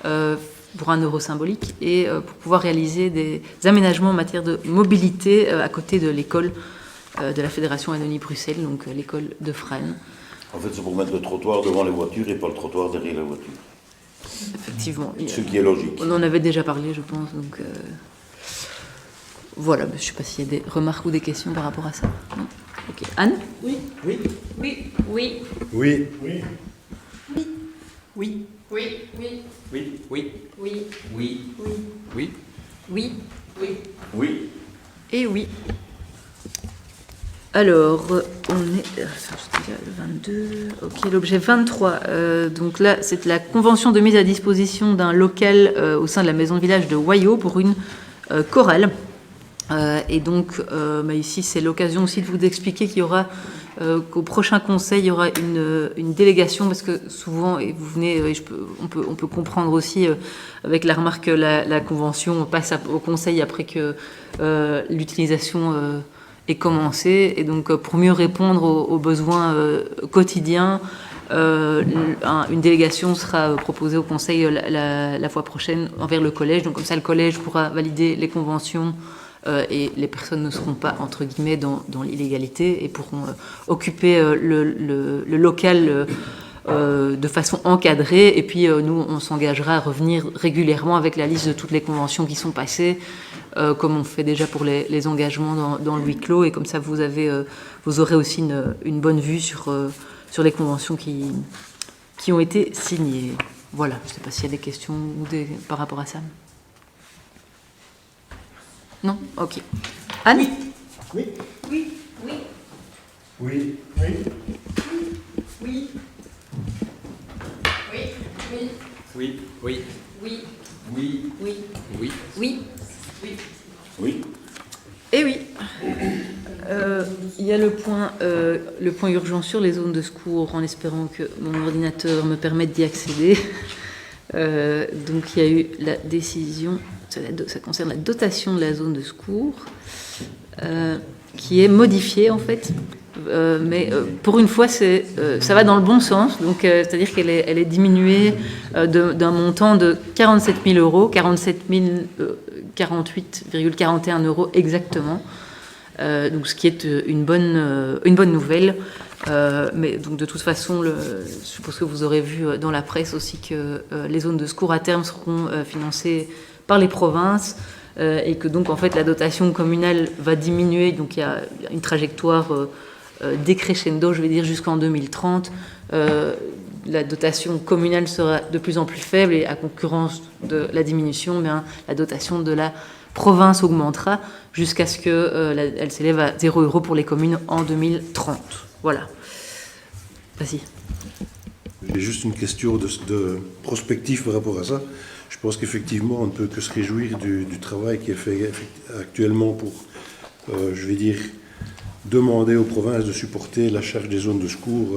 €1 symbolique et pour pouvoir réaliser des aménagements en matière de mobilité à côté de l'école de la Fédération Wallonie-Bruxelles, donc l'école de Fran. En fait, c'est pour mettre le trottoir devant les voitures et pas le trottoir derrière les voitures. Effectivement. Ce qui est logique. On en avait déjà parlé, je pense. Donc voilà, je ne sais pas s'il y a des remarques ou des questions par rapport à ça. Non. Ok. Anne? Oui. Oui. Oui. Oui. Oui. Oui. Oui. Oui. Oui. Oui. Oui. Oui. Oui. Oui. Oui. Oui. Oui. Et oui. Alors, on est... C'était le 22... Ok, l'objet 23. Donc là, c'est la convention de mise à disposition d'un local au sein de la maison de village de Wayo pour une chorale. Et donc, ici, c'est l'occasion aussi de vous expliquer qu'il y aura... qu'au prochain conseil, il y aura une délégation, parce que souvent, et vous venez, on peut comprendre aussi, avec la remarque que la convention passe au conseil après que l'utilisation est commencée. Et donc, pour mieux répondre aux besoins quotidiens, une délégation sera proposée au conseil la fois prochaine envers le collège. Donc, comme ça, le collège pourra valider les conventions et les personnes ne seront pas, entre guillemets, dans l'illégalité et pourront occuper le local de façon encadrée. Et puis, nous, on s'engagera à revenir régulièrement avec la liste de toutes les conventions qui sont passées, comme on fait déjà pour les engagements dans le huis clos. Et comme ça, vous aurez aussi une bonne vue sur les conventions qui ont été signées. Voilà, je ne sais pas s'il y a des questions par rapport à ça. Non? Ok. Anne? Oui. Oui. Oui. Oui. Oui. Oui. Oui. Oui. Oui. Oui. Oui. Oui. Oui. Oui. Oui. Oui. Et oui. Il y a le point urgent sur les zones de secours, en espérant que mon ordinateur me permette d'y accéder. Donc il y a eu la décision, ça concerne la dotation de la zone de secours, qui est modifiée en fait. Mais pour une fois, ça va dans le bon sens. Donc, c'est-à-dire qu'elle est diminuée d'un montant de 47 000 euros, 48,41 euros exactement. Donc, ce qui est une bonne nouvelle. Mais donc, de toute façon, je suppose que vous aurez vu dans la presse aussi que les zones de secours à terme seront financées par les provinces. Et que donc, en fait, la dotation communale va diminuer. Donc, il y a une trajectoire décrescendo, je vais dire, jusqu'en 2030. La dotation communale sera de plus en plus faible et à concurrence de la diminution, la dotation de la province augmentera jusqu'à ce qu'elle s'élève à 0 € pour les communes en 2030. Voilà. Vas-y. J'ai juste une question de prospective par rapport à ça. Je pense qu'effectivement, on ne peut que se réjouir du travail qui est fait actuellement pour, je vais dire, demander aux provinces de supporter la charge des zones de secours,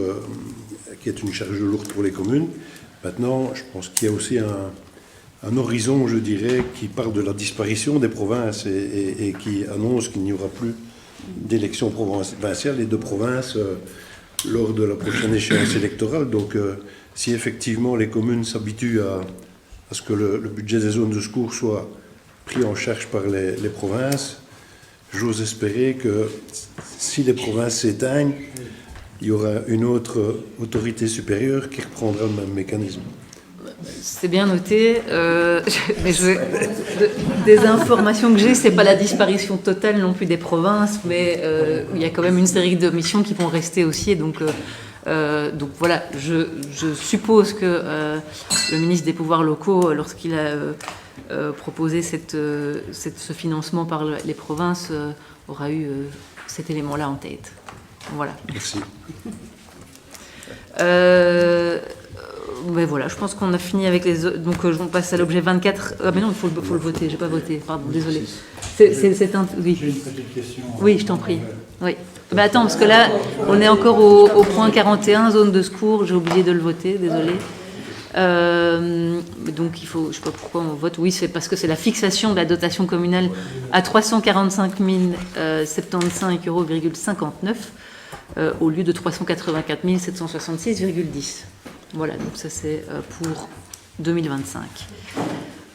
qui est une charge lourde pour les communes. Maintenant, je pense qu'il y a aussi un horizon, je dirais, qui parle de la disparition des provinces et qui annonce qu'il n'y aura plus d'élections provinciales et de provinces lors de la prochaine échéance électorale. Donc, si effectivement les communes s'habituent à ce que le budget des zones de secours soit pris en charge par les provinces, j'ose espérer que si les provinces s'éteignent, il y aura une autre autorité supérieure qui reprendra le même mécanisme. C'est bien noté, des informations que j'ai, c'est pas la disparition totale non plus des provinces, mais il y a quand même une série de missions qui vont rester aussi. Donc voilà, je suppose que le ministre des Pouvoirs locaux, lorsqu'il a proposé ce financement par les provinces, aura eu cet élément-là en tête. Voilà. Merci. Mais voilà, je pense qu'on a fini avec les autres. Donc on passe à l'objet 24. Ah mais non, il faut le voter, j'ai pas voté, pardon, désolé. Oui. J'ai une petite question. Oui, je t'en prie. Oui. Mais attends, parce que là, on est encore au point 41, zone de secours, j'ai oublié de le voter, désolé. Donc il faut, je sais pas pourquoi on vote. Oui, c'est parce que c'est la fixation de la dotation communale à 345 075,59 € au lieu de 384 766,10. Voilà, donc ça c'est pour 2025.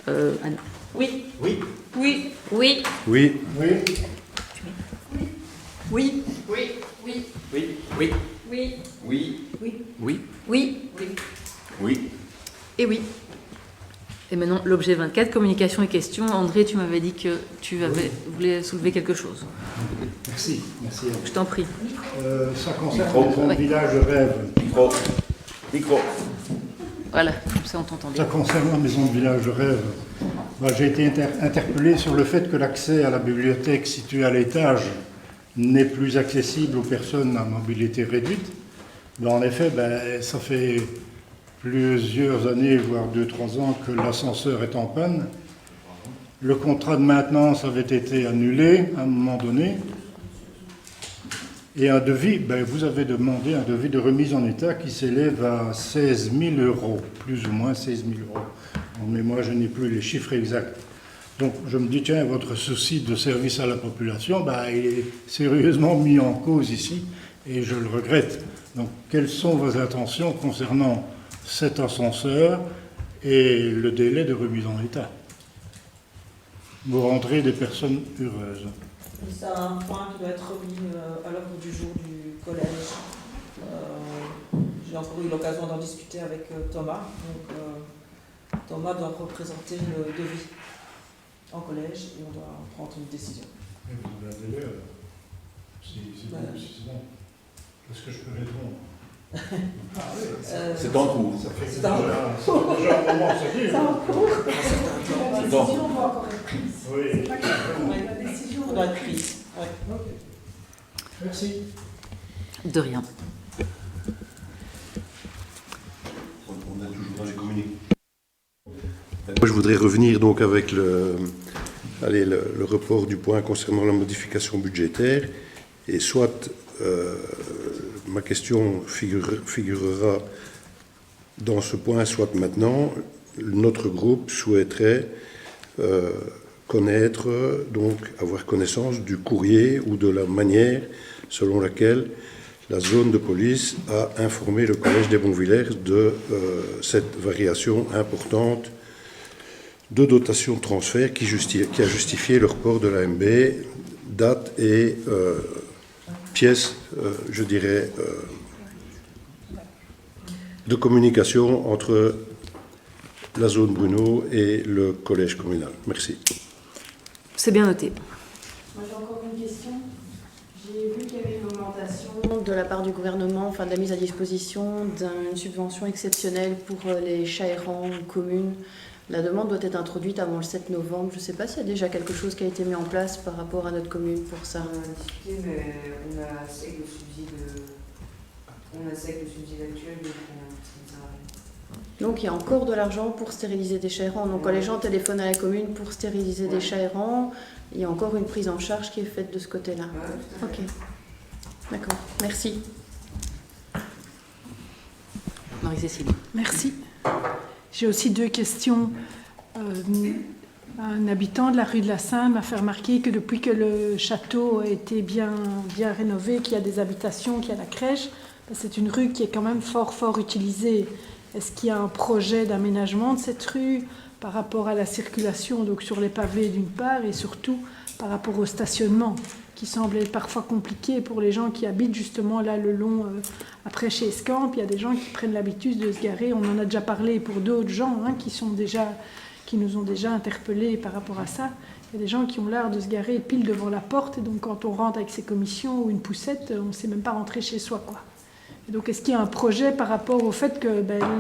Anne. Oui. Oui. Oui. Oui. Oui. Oui. Oui. Oui, oui, Oui. Oui. Oui. Oui. Oui. Oui. Oui. Oui. Et oui. Et maintenant, l'objet 24, communication et questions. André, tu m'avais dit que tu voulais soulever quelque chose. Merci. Merci. Je t'en prie. Ça concerne Micro. les zones village rêve. Micro. Micro. Voilà, comme ça on t'entend bien. Ça concerne la maison de village rêve. J'ai été interpellé sur le fait que l'accès à la bibliothèque située à l'étage n'est plus accessible aux personnes à mobilité réduite. En effet, ça fait plusieurs années, voire 2-3 ans, que l'ascenseur est en panne. Le contrat de maintenance avait été annulé à un moment donné. Et un devis, vous avez demandé un devis de remise en état qui s'élève à 16 000 €, plus ou moins 16 000 €. Mais moi, je n'ai plus les chiffres exacts. Donc, je me dis, tiens, votre souci de service à la population, il est sérieusement mis en cause ici, et je le regrette. Donc, quelles sont vos intentions concernant cet ascenseur et le délai de remise en état? Vous rendrez des personnes heureuses. C'est un point qui doit être remis à l'ordre du jour du collège. J'ai encore eu l'occasion d'en discuter avec Thomas. Donc, Thomas doit représenter le devis en collège et on doit prendre une décision. Mais vous avez un délai, c'est bon. Est-ce que je peux répondre? C'est en cours. C'est en cours. Déjà un moment, c'est dire. C'est en cours. La décision doit encore être prise. Oui. La décision doit être prise. Ouais. Ok. Merci. De rien. On est toujours dans les communiqués. Moi, je voudrais revenir donc avec le report du point concernant la modification budgétaire. Et soit ma question figurera dans ce point, soit maintenant. Notre groupe souhaiterait avoir connaissance du courrier ou de la manière selon laquelle la zone de police a informé le Collège des Bonvillers de cette variation importante de dotation de transfert qui a justifié le report de l'AMB, date et pièce, de communication entre la zone Bruno et le collège communal. Merci. C'est bien noté. Moi j'ai encore une question. J'ai vu qu'il y avait une augmentation de la part du gouvernement, de la mise à disposition d'une subvention exceptionnelle pour les chats errants communes. La demande doit être introduite avant le 7 novembre. Je ne sais pas s'il y a déjà quelque chose qui a été mis en place par rapport à notre commune pour ça. On a discuté, mais on a assez avec le subside actuel, donc ça va. Donc il y a encore de l'argent pour stériliser des chats errants. Donc quand les gens téléphonent à la commune pour stériliser des chats errants, il y a encore une prise en charge qui est faite de ce côté-là. Ouais, ok. D'accord. Merci. Marie-Cécile. Merci. J'ai aussi 2 questions. Un habitant de la rue de la Sainte m'a fait remarquer que depuis que le château a été bien rénové, qu'il y a des habitations, qu'il y a la crèche, c'est une rue qui est quand même fort utilisée. Est-ce qu'il y a un projet d'aménagement de cette rue par rapport à la circulation, donc sur les pavés d'une part, et surtout par rapport au stationnement? qui semble être parfois compliqué pour les gens qui habitent justement là le long, après chez Escamp. Il y a des gens qui prennent l'habitude de se garer. On en a déjà parlé pour d'autres gens qui nous ont déjà interpellés par rapport à ça. Il y a des gens qui ont l'art de se garer pile devant la porte, et donc quand on rentre avec ses commissions ou une poussette, on ne sait même pas rentrer chez soi, quoi. Et donc est-ce qu'il y a un projet par rapport au fait que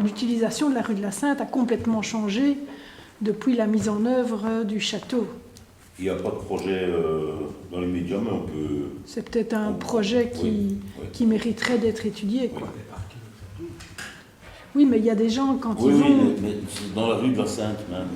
l'utilisation de la rue de la Sainte a complètement changé depuis la mise en œuvre du château? Il n'y a pas de projet dans les médias, mais on peut... C'est peut-être un projet qui mériterait d'être étudié, quoi. Oui, mais il y a des gens quand ils vont... Oui, mais c'est dans la rue de la Sainte même.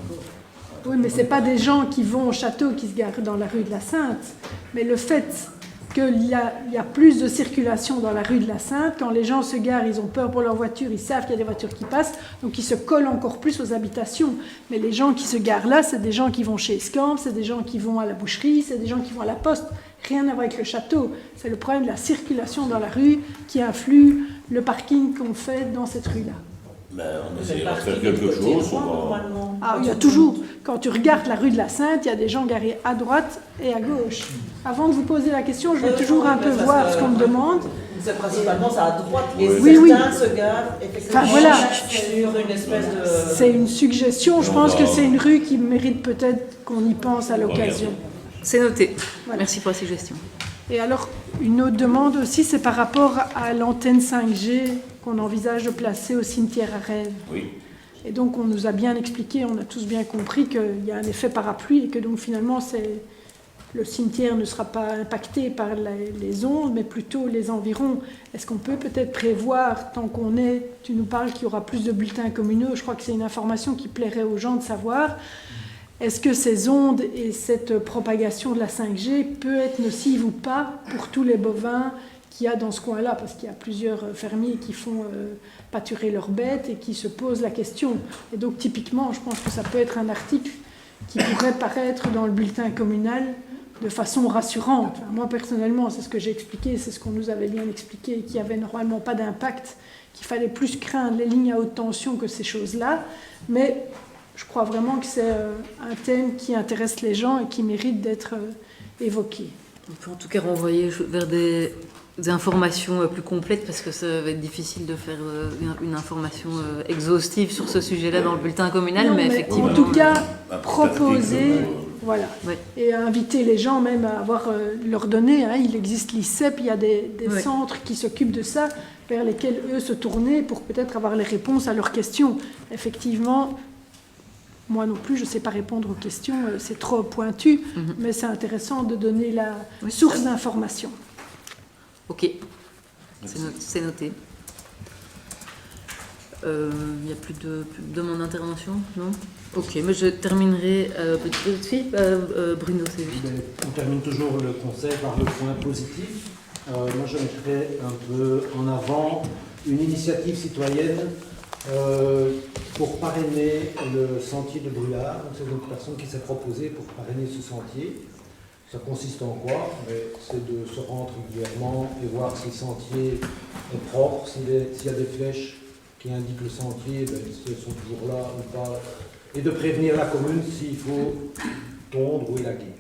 Oui, mais ce n'est pas des gens qui vont au château qui se garent dans la rue de la Sainte. Mais le fait qu'il y a plus de circulation dans la rue de la Sainte, quand les gens se garent, ils ont peur pour leur voiture, ils savent qu'il y a des voitures qui passent, donc ils se collent encore plus aux habitations. Mais les gens qui se garent là, c'est des gens qui vont chez Escamp, c'est des gens qui vont à la boucherie, c'est des gens qui vont à la poste. Rien à voir avec le château. C'est le problème de la circulation dans la rue qui influe le parking qu'on fait dans cette rue-là. Mais on essaiera de faire quelque chose. Il y a toujours, quand tu regardes la rue de la Sainte, il y a des gens garés à droite et à gauche. Avant de vous poser la question, je veux toujours un peu voir ce qu'on me demande. C'est principalement ça à droite, et certains se garent effectivement sur une espèce de... C'est une suggestion, je pense que c'est une rue qui mérite peut-être qu'on y pense à l'occasion. C'est noté. Voilà. Merci pour la suggestion. Et alors, une autre demande aussi, c'est par rapport à l'antenne 5G qu'on envisage de placer au cimetière à Rêves. Oui. Et donc, on nous a bien expliqué, on a tous bien compris qu'il y a un effet parapluie et que donc finalement, le cimetière ne sera pas impacté par les ondes, mais plutôt les environs. Est-ce qu'on peut peut-être prévoir, tant qu'on est, tu nous parles qu'il y aura plus de bulletins communaux, je crois que c'est une information qui plairait aux gens de savoir. Est-ce que ces ondes et cette propagation de la 5G peut être nocive ou pas pour tous les bovins qu'il y a dans ce coin-là? Parce qu'il y a plusieurs fermiers qui font pâturer leurs bêtes et qui se posent la question. Et donc typiquement, je pense que ça peut être un article qui pourrait paraître dans le bulletin communal de façon rassurante. Enfin, moi personnellement, c'est ce que j'ai expliqué, c'est ce qu'on nous avait bien expliqué, qu'il n'y avait normalement pas d'impact, qu'il fallait plus craindre les lignes à haute tension que ces choses-là. Mais je crois vraiment que c'est un thème qui intéresse les gens et qui mérite d'être évoqué. On peut en tout cas renvoyer vers des informations plus complètes, parce que ça va être difficile de faire une information exhaustive sur ce sujet-là dans le bulletin communal, non, mais effectivement... En tout cas, proposer... Voilà. Ouais. Et inviter les gens même à leur donner. Il existe l'ICEP, il y a des centres qui s'occupent de ça, vers lesquels eux se tourner pour peut-être avoir les réponses à leurs questions. Effectivement, moi non plus, je ne sais pas répondre aux questions, c'est trop pointu, mais c'est intéressant de donner la source d'information. Ok, c'est noté. Il n'y a plus de demande d'intervention, non? Ok, mais je terminerai. Petite fille, Bruno, c'est juste. On termine toujours le conseil par le point positif. Moi, je mettrais un peu en avant une initiative citoyenne pour parrainer le sentier de Brûlard. C'est une personne qui s'est proposée pour parrainer ce sentier. Ça consiste en quoi? C'est de se rendre régulièrement et voir si le sentier est propre, s'il y a des flèches qui indiquent le sentier, si elles sont toujours là ou pas, et de prévenir la commune s'il faut tondre ou élaguer.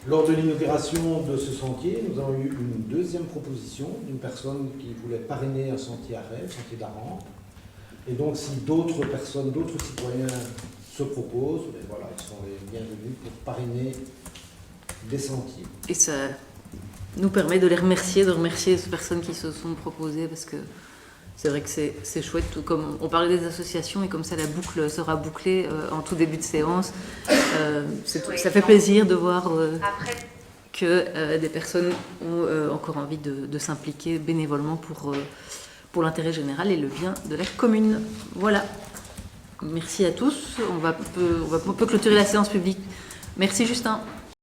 Lors de l'inauguration de ce sentier, nous avons eu une deuxième proposition d'une personne qui voulait parrainer un sentier à Rêves, sentier d'Arande. Et donc, si d'autres personnes, d'autres citoyens se proposent, voilà, ils sont les bienvenus pour parrainer des sentiers. Et ça nous permet de les remercier, de remercier ces personnes qui se sont proposées, parce que c'est vrai que c'est chouette, tout comme on parlait des associations, et comme ça la boucle sera bouclée en tout début de séance. Ça fait plaisir de voir que des personnes ont encore envie de s'impliquer bénévolement pour l'intérêt général et le bien de la commune. Voilà. Merci à tous. On peut clôturer la séance publique. Merci Justin.